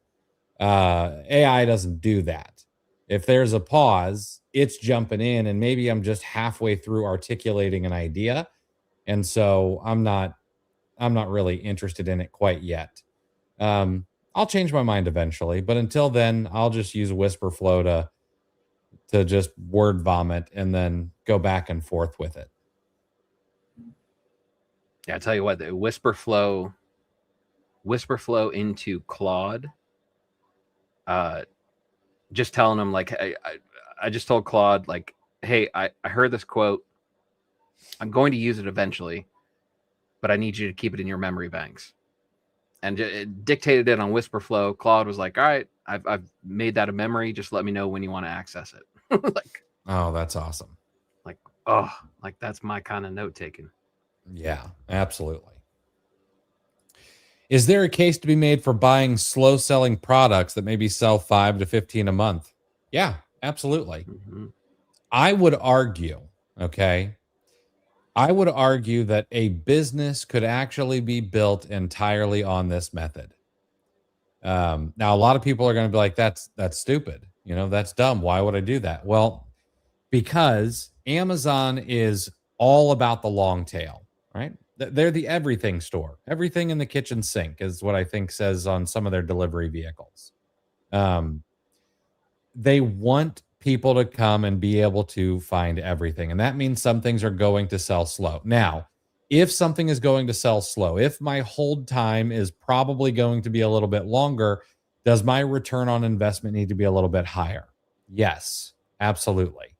AI doesn't do that. If there's a pause, it's jumping in, and maybe I'm just halfway through articulating an idea, and so I'm not really interested in it quite yet. Um, I'll change my mind eventually, but until then, I'll just use Whisper Flow to just word vomit and then go back and forth with it. Yeah, I tell you what, the Whisper Flow into Claude. Just telling him like, I just told Claude like, hey, I heard this quote. I'm going to use it eventually, but I need you to keep it in your memory banks. And it dictated it on Whisper Flow. Claude was like, all right, I've made that a memory. Just let me know when you want to access it. Like, oh, that's awesome. Like, oh, like that's my kind of note taking. Yeah, absolutely. Is there a case to be made for buying slow selling products that maybe sell 5 to 15 a month? Yeah, absolutely. Mm-hmm. I would argue, okay, I would argue that a business could actually be built entirely on this method. Now, a lot of people are going to be like, that's stupid. You know, that's dumb. Why would I do that? Well, because Amazon is all about the long tail, right? They're the everything store. Everything in the kitchen sink is what I think says on some of their delivery vehicles. Um, they want people to come and be able to find everything. And that means some things are going to sell slow. Now, if something is going to sell slow, if my hold time is probably going to be a little bit longer, does my return on investment need to be a little bit higher? Yes, absolutely.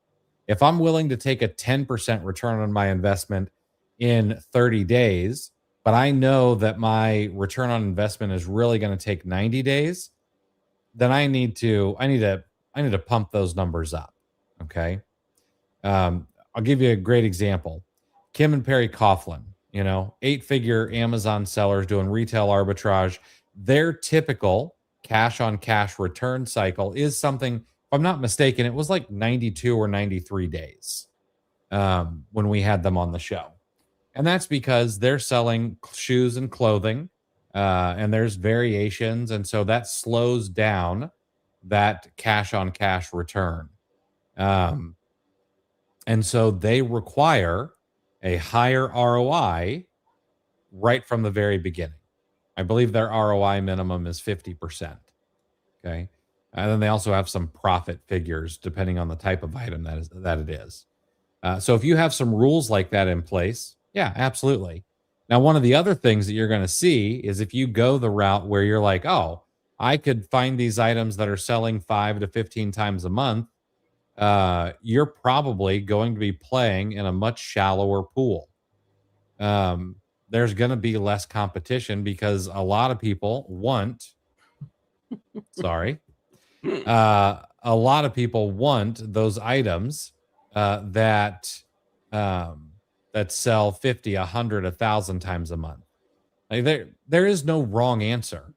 If I'm willing to take a 10% return on my investment in 30 days, but I know that my return on investment is really going to take 90 days, then I need to pump those numbers up. Okay. I'll give you a great example. Kim and Perry Coughlin, 8-figure Amazon sellers doing retail arbitrage. Their typical cash on cash return cycle is something, if I'm not mistaken, it was like 92 or 93 days when we had them on the show. And that's because they're selling shoes and clothing, and there's variations. And so that slows down that cash on cash return. Um, and so they require a higher ROI right from the very beginning. I believe their ROI minimum is 50%. Okay. And then they also have some profit figures depending on the type of item that it is. So if you have some rules like that in place, yeah, absolutely. Now, one of the other things that you're going to see is if you go the route where you're like, oh, I could find these items that are selling 5 to 15 times a month, you're probably going to be playing in a much shallower pool. There's going to be less competition because a lot of people want, sorry, a lot of people want those items that that sell 50, 100, 1,000 times a month. Like there is no wrong answer.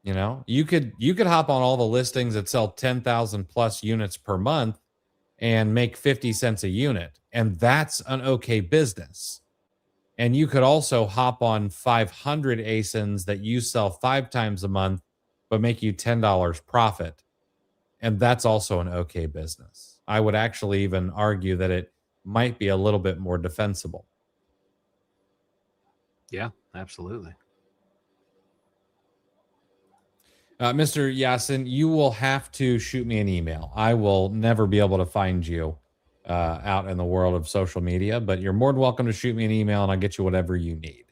You could hop on all the listings that sell 10,000 plus units per month and make 50 cents a unit, and that's an okay business. And you could also hop on 500 ASINs that you sell 5 times a month but make you $10 profit, and that's also an okay business. I would actually even argue that it might be a little bit more defensible. Yeah, absolutely. Mr. Yasin, you will have to shoot me an email. I will never be able to find you out in the world of social media, but you're more than welcome to shoot me an email and I'll get you whatever you need.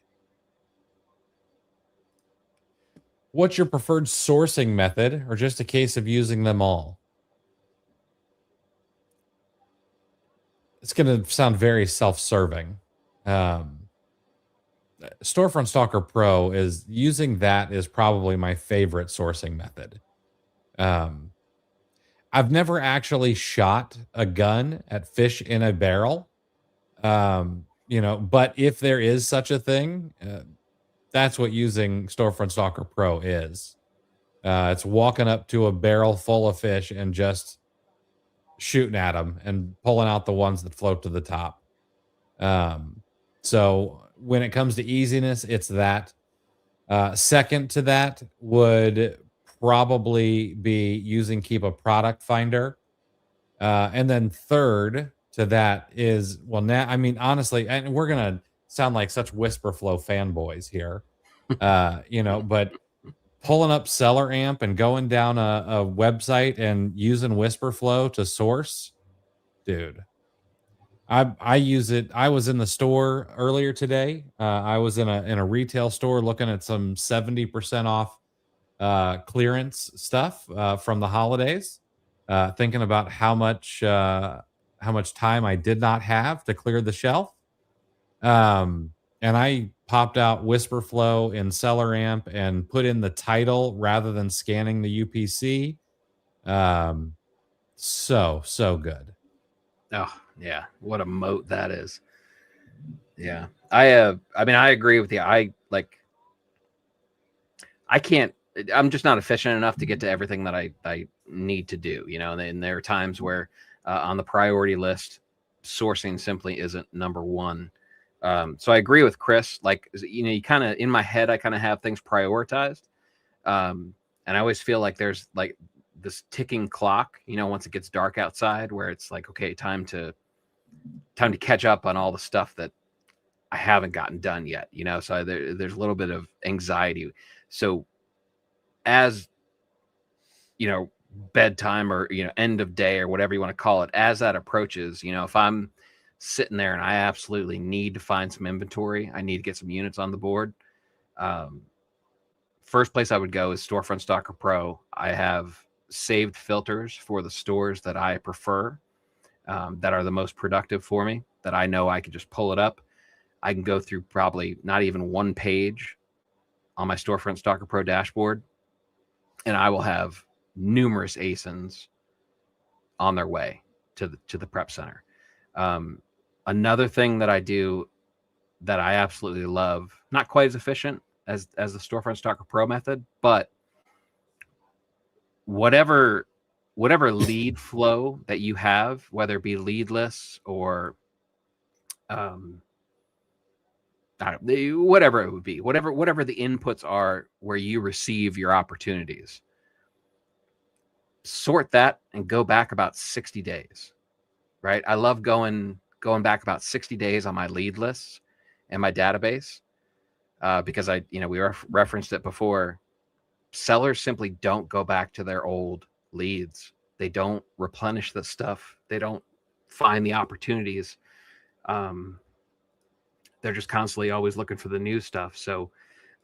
What's your preferred sourcing method, or just a case of using them all? It's going to sound very self-serving. Storefront Stalker Pro is using that is probably my favorite sourcing method. Um, I've never actually shot a gun at fish in a barrel. But if there is such a thing, that's what using Storefront Stalker Pro is. It's walking up to a barrel full of fish and just shooting at them and pulling out the ones that float to the top. Um, so when it comes to easiness, it's that. Second to that would probably be using Keepa product finder. And then third to that is, well, now, I mean, honestly, and we're going to sound like such whisper flow fanboys here, but pulling up Seller Amp and going down a website and using whisper flow to source, dude. I use it. I was in the store earlier today. I was in a retail store looking at some 70% off clearance stuff from the holidays, thinking about how much time I did not have to clear the shelf. And I popped out Whisper Flow in Seller Amp and put in the title rather than scanning the UPC. Um, so good. Oh yeah, what a moat that is. Yeah, I mean, I agree with you. I can't. I'm just not efficient enough to get to everything that I need to do. And there are times where on the priority list, sourcing simply isn't number one. So I agree with Chris. Like, you kind of, in my head, I kind of have things prioritized, and I always feel like there's like this ticking clock. Once it gets dark outside, where it's like, okay, time to catch up on all the stuff that I haven't gotten done yet. So there's a little bit of anxiety. So as bedtime or end of day or whatever you want to call it, as that approaches, if I'm sitting there and I absolutely need to find some inventory, I need to get some units on the board, first place I would go is Storefront Stalker Pro. I have saved filters for the stores that I prefer, that are the most productive for me, that I know I can just pull it up. I can go through probably not even one page on my Storefront Stalker Pro dashboard, and I will have numerous ASINs on their way to the prep center. Another thing that I do that I absolutely love, not quite as efficient as the Storefront Stalker Pro method, but whatever lead flow that you have, whether it be lead lists or whatever it would be, whatever the inputs are where you receive your opportunities, sort that and go back about 60 days, right? I love going back about 60 days on my lead lists and my database, because we referenced it before. Sellers simply don't go back to their old leads. They don't replenish the stuff. They don't find the opportunities. They're just constantly always looking for the new stuff. So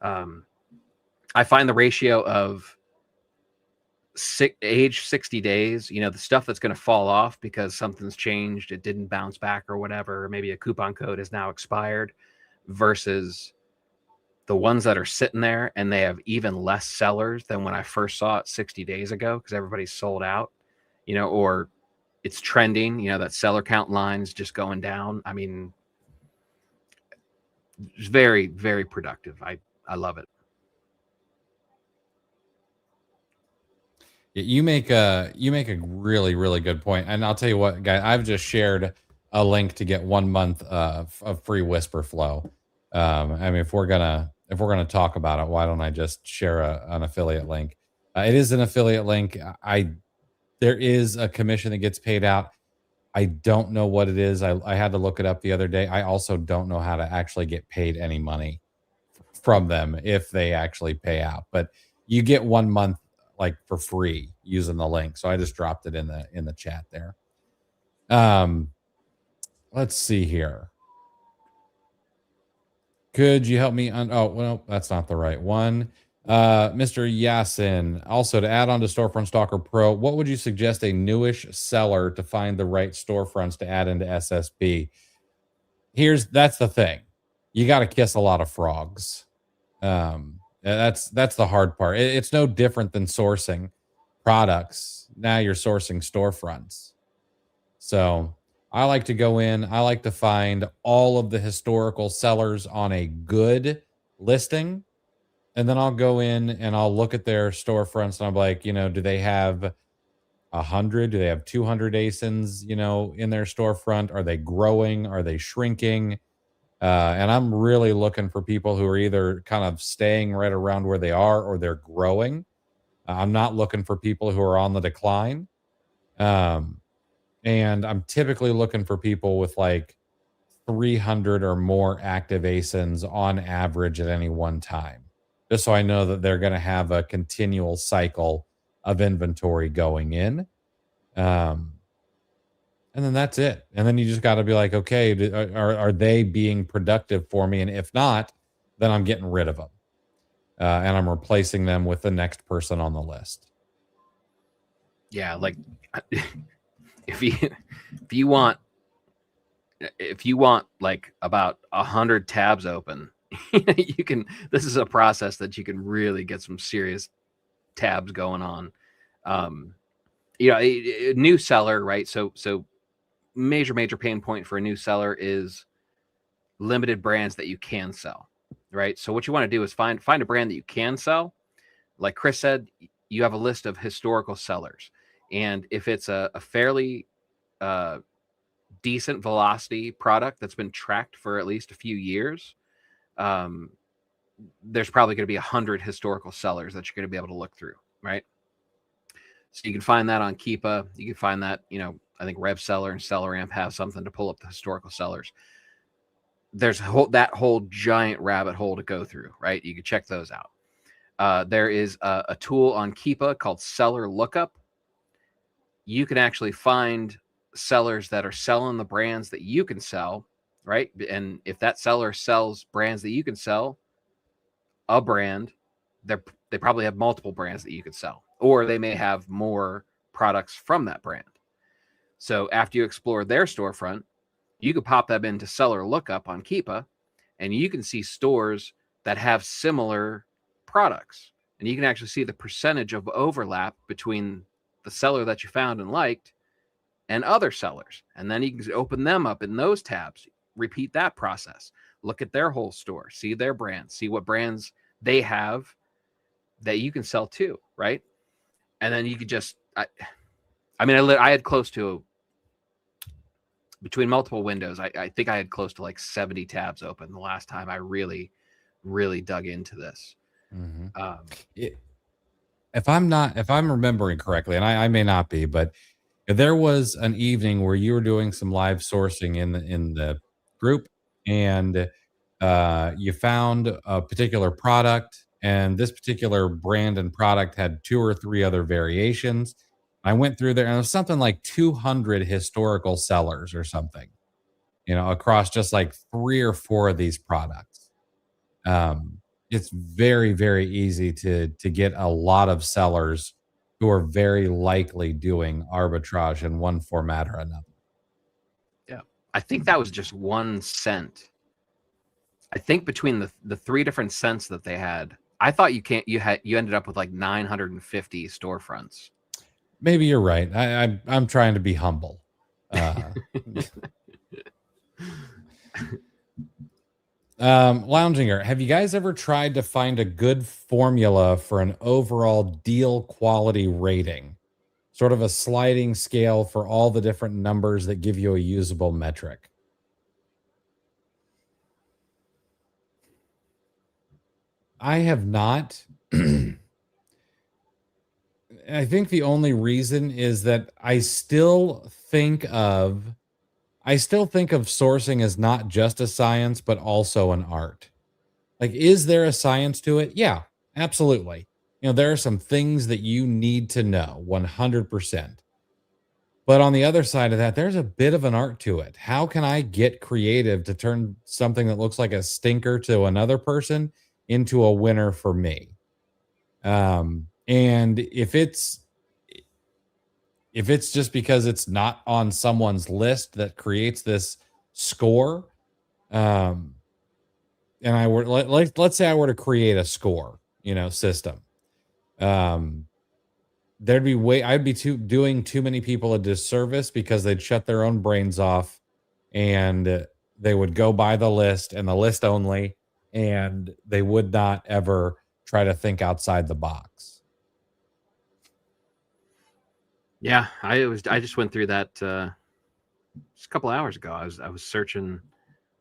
I find the ratio of age 60 days, the stuff that's going to fall off because something's changed, it didn't bounce back or whatever, or maybe a coupon code is now expired, versus the ones that are sitting there and they have even less sellers than when I first saw it 60 days ago because everybody's sold out, or it's trending, that seller count line's just going down. I mean, it's very, very productive. I love it. You make a really, really good point. And I'll tell you what, guys, I've just shared a link to get 1 month of free Whisper Flow. I mean, if we're gonna talk about it, why don't I just share an affiliate link? It is an affiliate link. There is a commission that gets paid out. I don't know what it is. I had to look it up the other day. I also don't know how to actually get paid any money from them if they actually pay out. But you get 1 month like for free using the link. So I just dropped it in the chat there. Let's see here. Could you help me on? Oh, well, that's not the right one. Mr. Yasin, also to add on to Storefront Stalker Pro, what would you suggest a newish seller to find the right storefronts to add into SSP? That's the thing. You got to kiss a lot of frogs. That's the hard part. It's no different than sourcing products. Now you're sourcing storefronts. So I like to go in. I like to find all of the historical sellers on a good listing and then I'll go in and I'll look at their storefronts and I'm like, do they have 100? Do they have 200 ASINs, in their storefront? Are they growing? Are they shrinking? And I'm really looking for people who are either kind of staying right around where they are or they're growing. I'm not looking for people who are on the decline. Um, and I'm typically looking for people with like 300 or more active ASINs on average at any one time, just so I know that they're going to have a continual cycle of inventory going in. Um, and then that's it. And then you just got to be like, okay, are they being productive for me? And if not, then I'm getting rid of them, and I'm replacing them with the next person on the list. Yeah, like if you want like about 100 tabs open, you can. This is a process that you can really get some serious tabs going on. A new seller, right? So major pain point for a new seller is limited brands that you can sell, right? So what you want to do is find a brand that you can sell. Like Chris said, you have a list of historical sellers, and if it's a fairly decent velocity product that's been tracked for at least a few years, there's probably going to be 100 historical sellers that you're going to be able to look through, right? So you can find that on Keepa. You can find that, I think RevSeller and SellerAmp have something to pull up the historical sellers. There's that whole giant rabbit hole to go through, right? You can check those out. There is a tool on Keepa called Seller Lookup. You can actually find sellers that are selling the brands that you can sell, right? And if that seller sells brands that you can sell, a brand, they probably have multiple brands that you could sell, or they may have more products from that brand. So after you explore their storefront, you could pop them into Seller Lookup on Keepa, and you can see stores that have similar products. And you can actually see the percentage of overlap between the seller that you found and liked and other sellers. And then you can open them up in those tabs, repeat that process, look at their whole store, see their brands, see what brands they have that you can sell too, right? And then you could just, I had close to, between multiple windows, I think I had close to like 70 tabs open the last time I really dug into this. Mm-hmm. If I'm remembering correctly, and I may not be, but there was an evening where you were doing some live sourcing in the group, and you found a particular product, and this particular brand and product had 2 or 3 other variations. I went through there, and it was something like 200 historical sellers or something, across just like 3 or 4 of these products. It's very, very easy to get a lot of sellers who are very likely doing arbitrage in one format or another. Yeah. I think that was just 1 cent. I think between the 3 different cents that they had, I thought you ended up with like 950 storefronts. Maybe you're right. I'm trying to be humble. Lounger, have you guys ever tried to find a good formula for an overall deal quality rating? Sort of a sliding scale for all the different numbers that give you a usable metric. I have not. I think the only reason is that I still think of sourcing as not just a science, but also an art. Like, is there a science to it? Yeah, absolutely. There are some things that you need to know 100%. But on the other side of that, there's a bit of an art to it. How can I get creative to turn something that looks like a stinker to another person into a winner for me? And if it's just because it's not on someone's list that creates this score, and I were let's say I were to create a score, system, I'd be doing too many people a disservice because they'd shut their own brains off and they would go by the list and the list only, and they would not ever try to think outside the box. Yeah, I just went through that just a couple hours ago. I was searching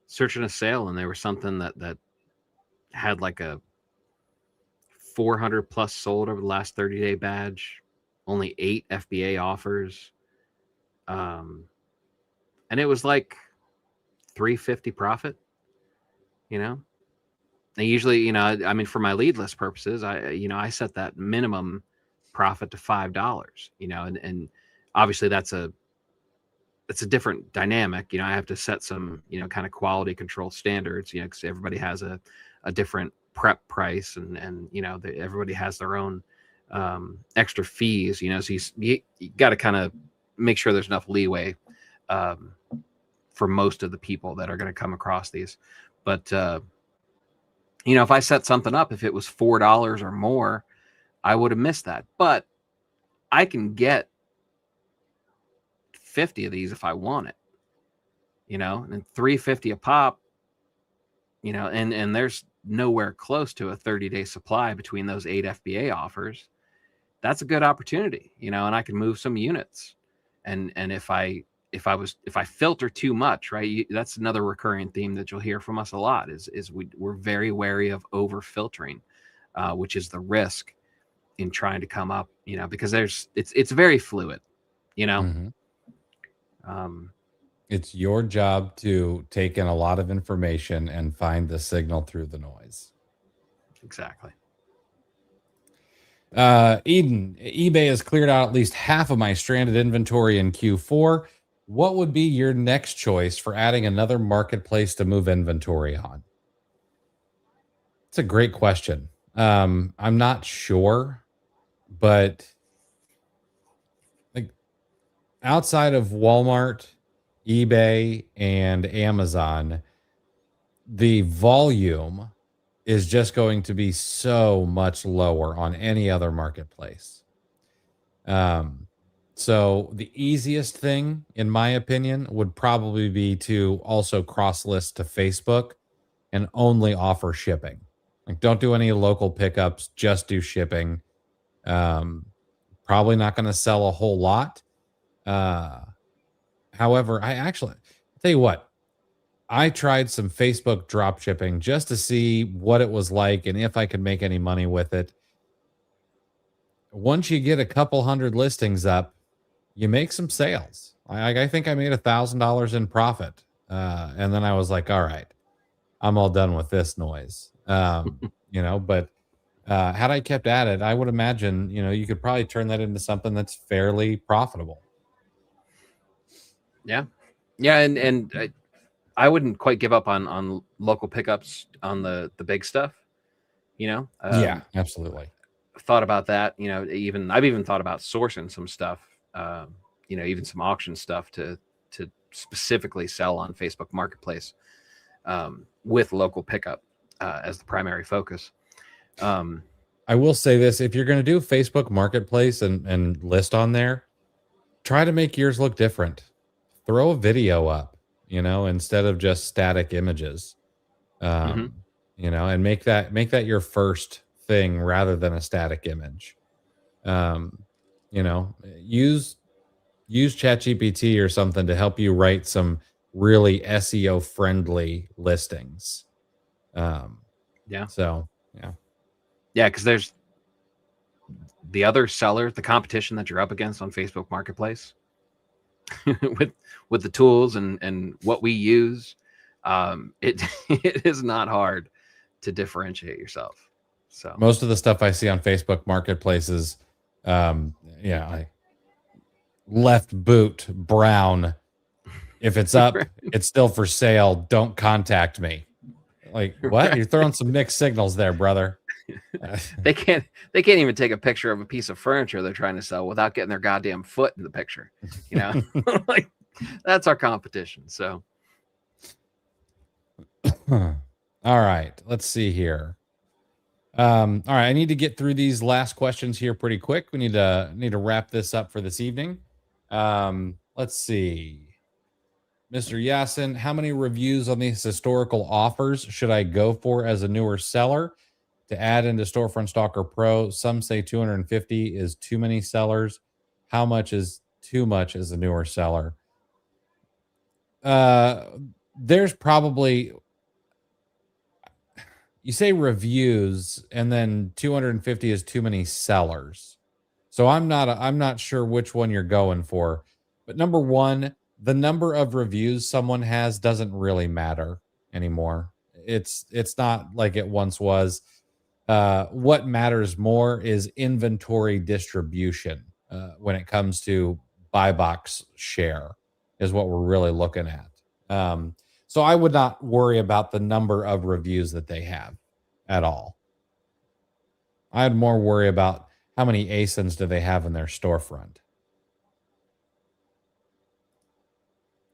a sale, and there was something that had like a 400 plus sold over the last 30-day badge, only 8 FBA offers, and it was like 350 profit. You know, and usually, you know, I mean, for my lead list purposes, I set that minimum profit to $5. You know, and obviously that's a different dynamic. You know, I have to set some, you know, kind of quality control standards, you know, because everybody has a different prep price, and you know, everybody has their own extra fees, you know, so you got to kind of make sure there's enough leeway for most of the people that are going to come across these. But you know, if I set something up, if it was $4 or more, I would have missed that. But I can get 50 of these if I want it, you know, and $3.50 a pop, you know, and there's nowhere close to a 30-day supply between those 8 FBA offers. That's a good opportunity, you know, and I can move some units. And if I filter too much, right, that's another recurring theme that you'll hear from us a lot is we're very wary of over filtering, which is the risk in trying to come up, you know, because it's very fluid, you know. It's your job to take in a lot of information and find the signal through the noise. Exactly. Eden, eBay has cleared out at least half of my stranded inventory in Q4. What would be your next choice for adding another marketplace to move inventory on? It's a great question. I'm not sure, but like outside of Walmart, eBay, and Amazon, the volume is just going to be so much lower on any other marketplace. So the easiest thing, in my opinion, would probably be to also cross list to Facebook and only offer shipping. Like, don't do any local pickups, just do shipping. Probably not going to sell a whole lot. However, I'll tell you what, I tried some Facebook drop shipping just to see what it was like and if I could make any money with it. Once you get a couple hundred listings up, you make some sales. I think I made $1,000 in profit. And then I was like, all right, I'm all done with this noise. You know, but had I kept at it, I would imagine, you know, you could probably turn that into something that's fairly profitable. Yeah. Yeah. And I wouldn't quite give up on local pickups on the big stuff, you know? Yeah, absolutely. Thought about that, you know, I've even thought about sourcing some stuff, you know, even some auction stuff to specifically sell on Facebook Marketplace with local pickup as the primary focus. I will say this, if you're going to do Facebook Marketplace and list on there, try to make yours look different. Throw a video up, you know, instead of just static images. You know, and make that your first thing rather than a static image. You know, use ChatGPT or something to help you write some really SEO friendly listings. Yeah. So yeah. Yeah, because there's the other sellers, the competition that you're up against on Facebook Marketplace with the tools and what we use. It it is not hard to differentiate yourself. So most of the stuff I see on Facebook Marketplace is, like left boot brown. If it's up, it's still for sale. Don't contact me. Like, what? Right. You're throwing some mixed signals there, brother. They can't even take a picture of a piece of furniture they're trying to sell without getting their goddamn foot in the picture. You know, like that's our competition. So, all right, let's see here. All right, I need to get through these last questions here pretty quick. We need to wrap this up for this evening. Let's see. Mr. Yasin, how many reviews on these historical offers should I go for as a newer seller? to add into Storefront Stalker Pro. Some say 250 is too many sellers. How much is too much as a newer seller? There's probably, you say reviews and then 250 is too many sellers. So I'm not sure which one you're going for. But number one, the number of reviews someone has doesn't really matter anymore. It's not like it once was. What matters more is inventory distribution when it comes to buy box share is what we're really looking at. So I would not worry about the number of reviews that they have at all. I'd more worry about how many ASINs do they have in their storefront.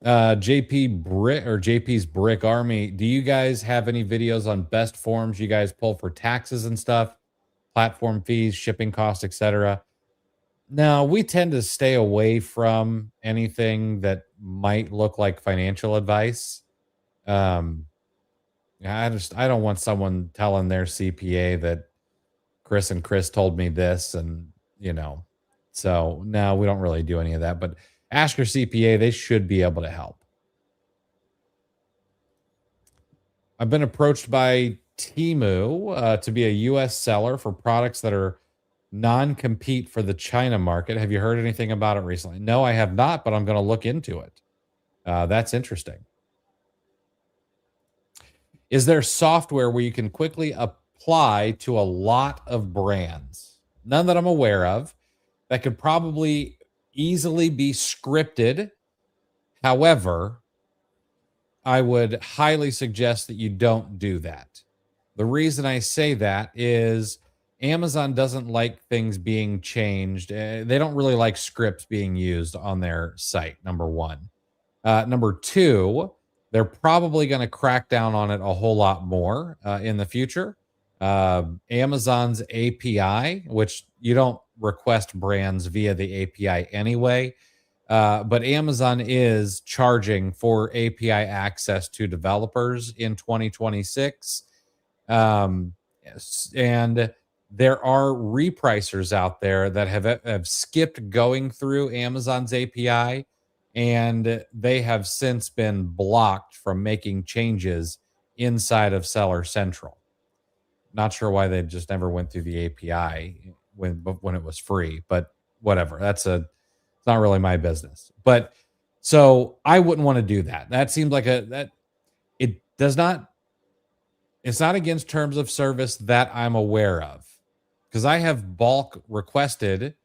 JP's Brick Army, do you guys have any videos on best forms you guys pull for taxes and stuff, platform fees, shipping costs, etc.? No, we tend to stay away from anything that might look like financial advice. I don't want someone telling their CPA that Chris told me this, and so no, we don't really do any of that. But ask your CPA; they should be able to help. I've been approached by Temu to be a U.S. seller for products that are non-compete for the China market. Have you heard anything about it recently? No, I have not, but I'm going to look into it. That's interesting. Is there software where you can quickly apply to a lot of brands? None that I'm aware of. That could probably easily be scripted. However, I would highly suggest that you don't do that. The reason I say that is Amazon doesn't like things being changed. They don't really like scripts being used on their site, number one. Number two, they're probably going to crack down on it a whole lot more in the future. Amazon's API, which you don't request brands via the API anyway, but Amazon is charging for API access to developers in 2026. And there are repricers out there that have skipped going through Amazon's API, and they have since been blocked from making changes inside of Seller Central. Not sure why they just never went through the API when it was free, but whatever. It's not really my business. But so I wouldn't want to do that. That seems like it does not. It's not against terms of service that I'm aware of, because I have bulk requested.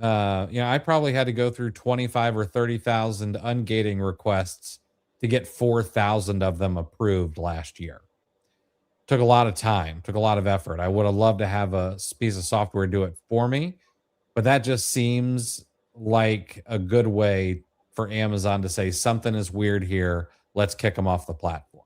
I probably had to go through 25 or 30,000 ungating requests to get 4,000 of them approved last year. Took a lot of time, took a lot of effort. I would have loved to have a piece of software do it for me, but that just seems like a good way for Amazon to say something is weird here. Let's kick them off the platform.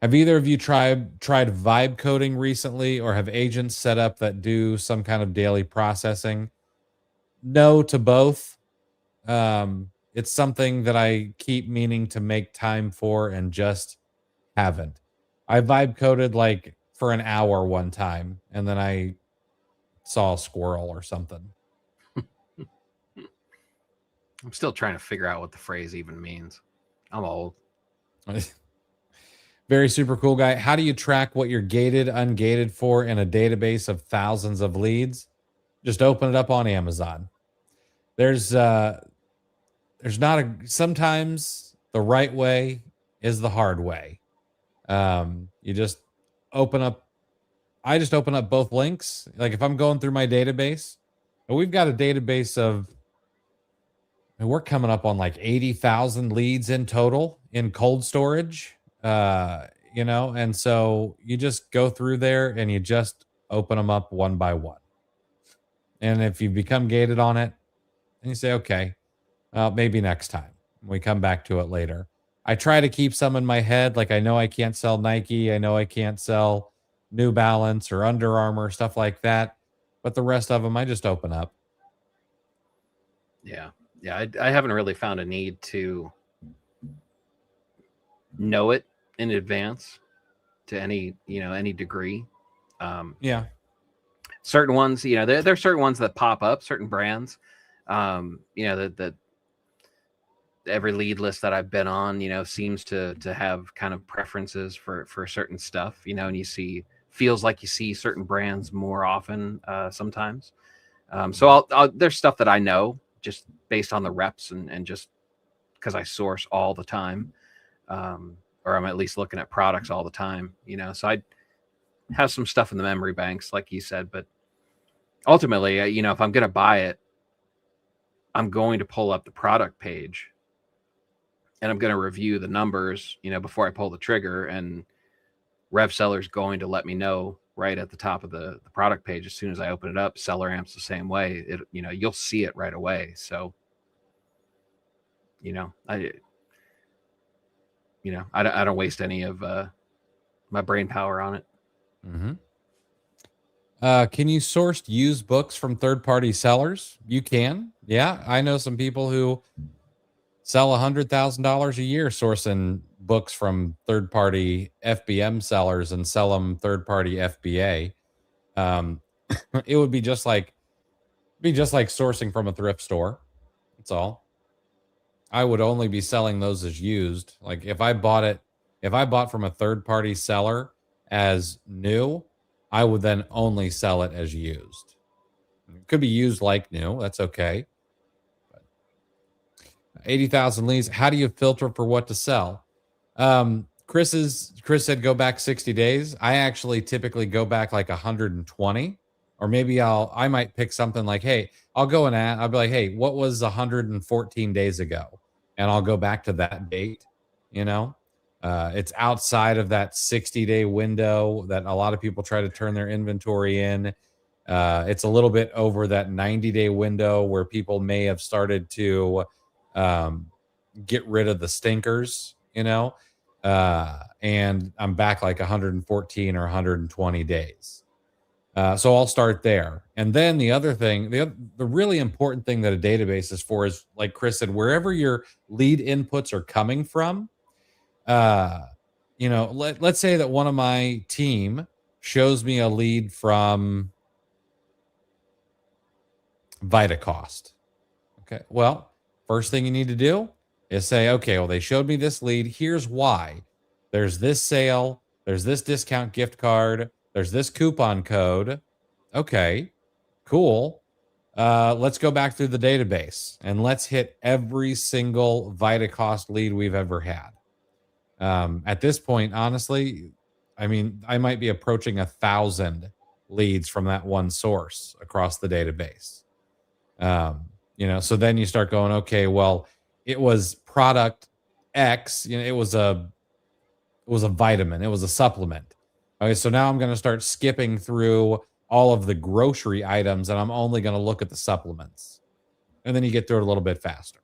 Have either of you tried vibe coding recently, or have agents set up that do some kind of daily processing? No to both. It's something that I keep meaning to make time for and just haven't. I vibe coded like for an hour one time, and then I saw a squirrel or something. I'm still trying to figure out what the phrase even means. I'm old. Very super cool guy. How do you track what you're gated, ungated for in a database of thousands of leads? Just open it up on Amazon. There's not sometimes the right way is the hard way. You just open up. I just open up both links. Like if I'm going through my database, and we've got a database of, and we're coming up on like 80,000 leads in total in cold storage. And so you just go through there and you just open them up one by one. And if you become gated on it, and you say, okay, maybe next time we come back to it later. I try to keep some in my head. Like I know I can't sell Nike. I know I can't sell New Balance or Under Armour, stuff like that. But the rest of them, I just open up. Yeah. I haven't really found a need to know it in advance to any degree. Yeah. Certain ones, there are certain ones that pop up, certain brands, that every lead list that I've been on, seems to have kind of preferences for certain stuff, and feels like you see certain brands more often sometimes. So there's stuff that I know just based on the reps and just because I source all the time, or I'm at least looking at products all the time, So I have some stuff in the memory banks, like you said, but ultimately, if I'm going to buy it, I'm going to pull up the product page and I'm going to review the numbers, before I pull the trigger. And RevSeller's going to let me know right at the top of the product page as soon as I open it up. Seller Amp's the same way. You'll see it right away. So, I don't waste any of my brain power on it. Mm-hmm. Can you source used books from third-party sellers? You can. Yeah, I know some people who sell $100,000 a year sourcing books from third-party FBM sellers and sell them third-party FBA. It would be just like sourcing from a thrift store. That's all. I would only be selling those as used. Like if I bought from a third-party seller as new, I would then only sell it as used. It could be used like new. That's okay. 80,000 leads. How do you filter for what to sell? Chris said go back 60 days. I actually typically go back like 120, or maybe I might pick something like, hey, I'll go and I'll be like, hey, what was 114 days ago? And I'll go back to that date, it's outside of that 60-day window that a lot of people try to turn their inventory in. It's a little bit over that 90-day window where people may have started to get rid of the stinkers, and I'm back like 114 or 120 days. So I'll start there. And then the other thing, the really important thing that a database is for is, like Chris said, wherever your lead inputs are coming from, let's say that one of my team shows me a lead from VitaCost. Okay. Well, first thing you need to do is say, okay, well, they showed me this lead. Here's why. There's this sale. There's this discount gift card. There's this coupon code. Okay, cool. Let's go back through the database and let's hit every single VitaCost lead we've ever had. At this point, honestly, I mean, I might be approaching 1,000 leads from that one source across the database. So then you start going, okay, well, it was product X, it was a vitamin, it was a supplement. Okay, so now I'm going to start skipping through all of the grocery items and I'm only going to look at the supplements. And then you get through it a little bit faster.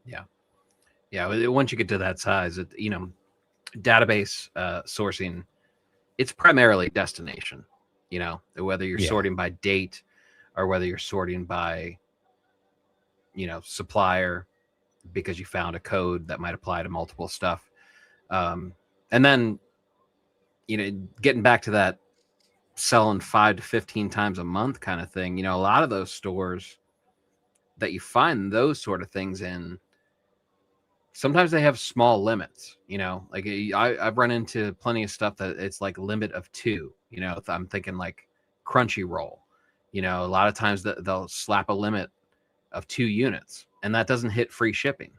Yeah. Yeah. Once you get to that size, database sourcing, it's primarily destination, whether you're sorting by date or whether you're sorting by, supplier because you found a code that might apply to multiple stuff. And then, getting back to that selling 5 to 15 times a month kind of thing, a lot of those stores that you find those sort of things in, sometimes they have small limits, like I've run into plenty of stuff that it's like limit of 2, if I'm thinking like Crunchyroll, a lot of times they'll slap a limit of 2 units and that doesn't hit free shipping,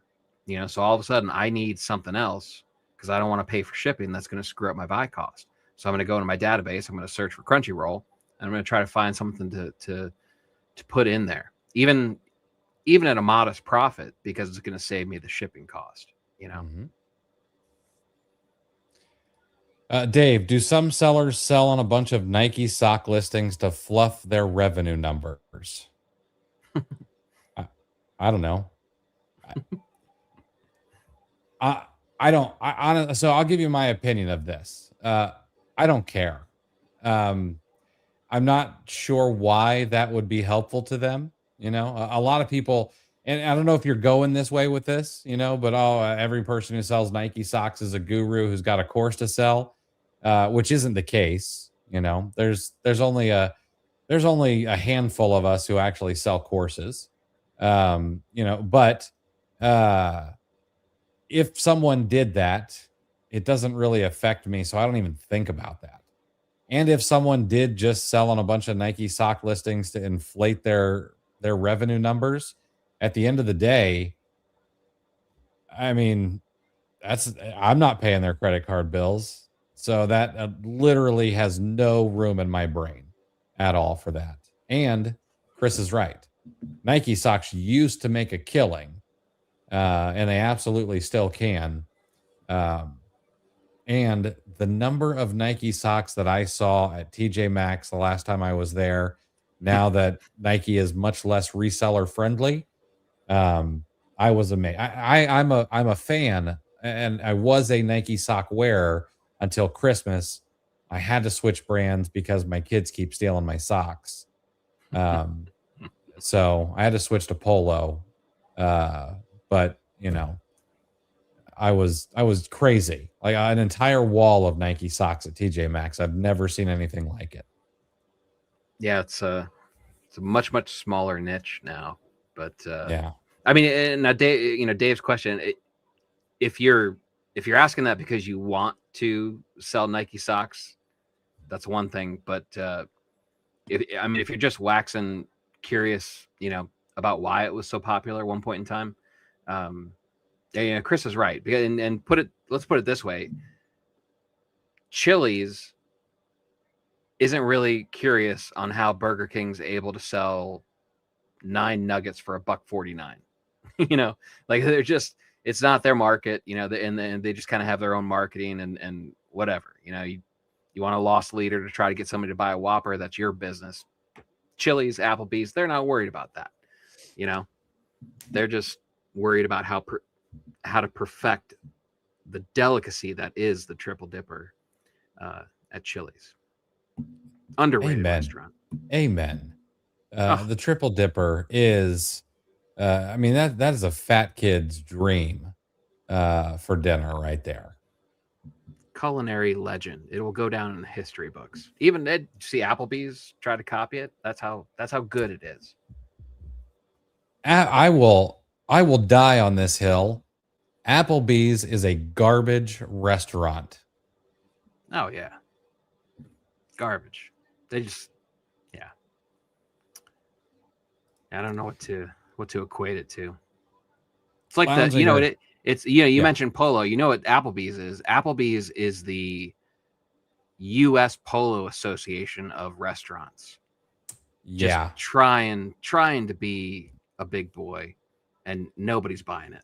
so all of a sudden I need something else because I don't want to pay for shipping. That's going to screw up my buy cost. So I'm going to go into my database. I'm going to search for Crunchyroll and I'm going to try to find something to put in there, even at a modest profit, because it's going to save me the shipping cost, Mm-hmm. Dave, do some sellers sell on a bunch of Nike sock listings to fluff their revenue numbers? I don't know. I don't. So I'll give you my opinion of this. I don't care. I'm not sure why that would be helpful to them. A lot of people and I don't know if you're going this way with this, but every person who sells Nike socks is a guru who's got a course to sell, which isn't the case. There's only a handful of us who actually sell courses. But uh, if someone did that, it doesn't really affect me, so I don't even think about that. And if someone did just sell on a bunch of Nike sock listings to inflate their revenue numbers, at the end of the day, I mean, I'm not paying their credit card bills. So that literally has no room in my brain at all for that. And Chris is right. Nike socks used to make a killing, and they absolutely still can. Um, and the number of Nike socks that I saw at TJ Maxx the last time I was there, now that Nike is much less reseller friendly, um, I was amazed. I'm a fan, and I was a Nike sock wearer until Christmas. I had to switch brands because my kids keep stealing my socks. Um, so I had to switch to Polo. But I was crazy. Like an entire wall of Nike socks at TJ Maxx. I've never seen anything like it. Yeah, it's a much smaller niche now. But Yeah. I mean, and now Dave's question, if you're asking that because you want to sell Nike socks, that's one thing. But if you're just waxing curious, about why it was so popular at one point in time, Chris is right. And let's put it this way: Chili's isn't really curious on how Burger King's able to sell 9 nuggets for $1.49. Like it's not their market, and they just kind of have their own marketing and whatever. You want a loss leader to try to get somebody to buy a Whopper, that's your business. Chili's, Applebee's, they're not worried about that. They're just worried about how to perfect the delicacy that is the triple dipper at Chili's. Underrated restaurant. Amen. The triple dipper is, that is a fat kid's dream for dinner right there. Culinary legend. It will go down in the history books. Even see Applebee's try to copy it. That's how good it is. I will die on this hill. Applebee's is a garbage restaurant. Oh yeah. Garbage. They just, yeah. I don't know what to equate it to. It's like you mentioned Polo. You know what Applebee's is? Applebee's is the U.S. Polo Association of restaurants. Yeah. Just trying to be a big boy, and nobody's buying it.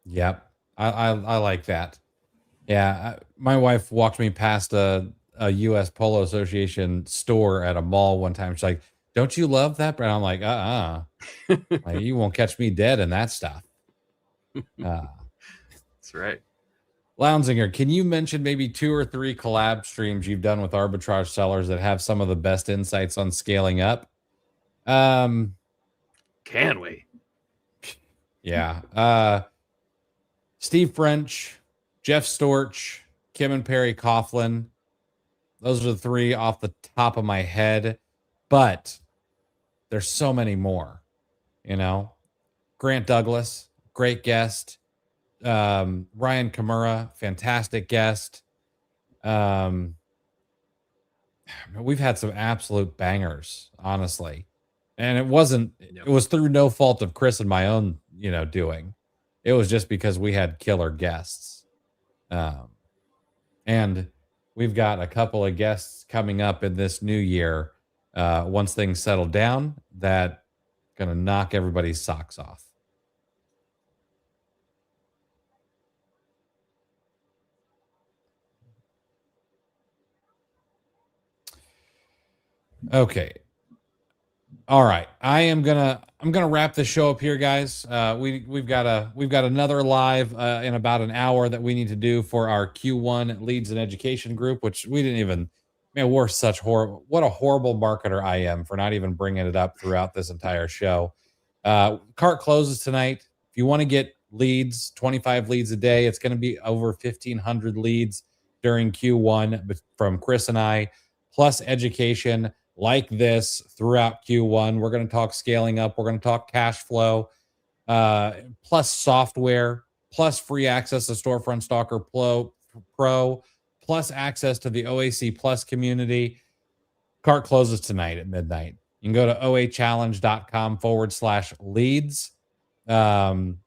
Yep. I like that. Yeah. My wife walked me past a U.S. Polo Association store at a mall one time. She's like, "Don't you love that brand?" I'm like, like, you won't catch me dead in that stuff. That's right. Lounzinger, can you mention maybe 2 or 3 collab streams you've done with arbitrage sellers that have some of the best insights on scaling up? Can we? Yeah. Steve French, Jeff Storch, Kim and Perry Coughlin. Those are the 3 off the top of my head, but there's so many more, Grant Douglas, great guest. Ryan Kimura, fantastic guest. We've had some absolute bangers, honestly. And it was through no fault of Chris and my own, doing. It was just because we had killer guests. And we've got a couple of guests coming up in this new year, once things settle down, that going to knock everybody's socks off. Okay. All right. I'm gonna wrap the show up here, guys. We've got another live in about an hour that we need to do for our Q1 Leads and Education group, which we didn't even. Man, we're such horrible. What a horrible marketer I am for not even bringing it up throughout this entire show. Cart closes tonight. If you want to get leads, 25 leads a day, it's going to be over 1,500 leads during Q1 from Chris and I, plus education like this throughout Q1. We're going to talk scaling up. We're going to talk cash flow, plus software, plus free access to Storefront Stalker Pro, plus access to the OAC Plus community. Cart closes tonight at midnight. You can go to oachallenge.com/leads and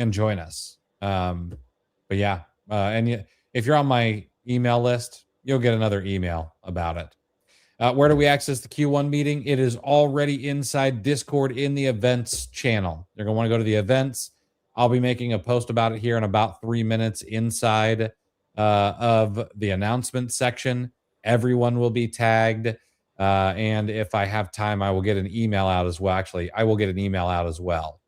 join us. But yeah, if you're on my email list, you'll get another email about it. Where do we access the Q1 meeting? It is already inside Discord in the events channel. You're going to want to go to the events. I'll be making a post about it here in about 3 minutes inside of the announcement section. Everyone will be tagged. And if I have time, I will get an email out as well. Actually, I will get an email out as well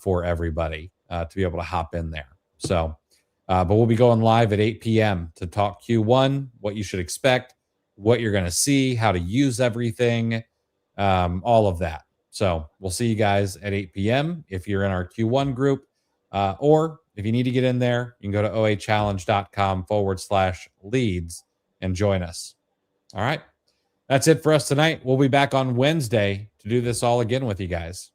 for everybody to be able to hop in there. So, but we'll be going live at 8 p.m. to talk Q1, what you should expect, what you're going to see, how to use everything, all of that. So we'll see you guys at 8 p.m. if you're in our Q1 group, or if you need to get in there, you can go to oachallenge.com/leads and join us. All right. That's it for us tonight. We'll be back on Wednesday to do this all again with you guys.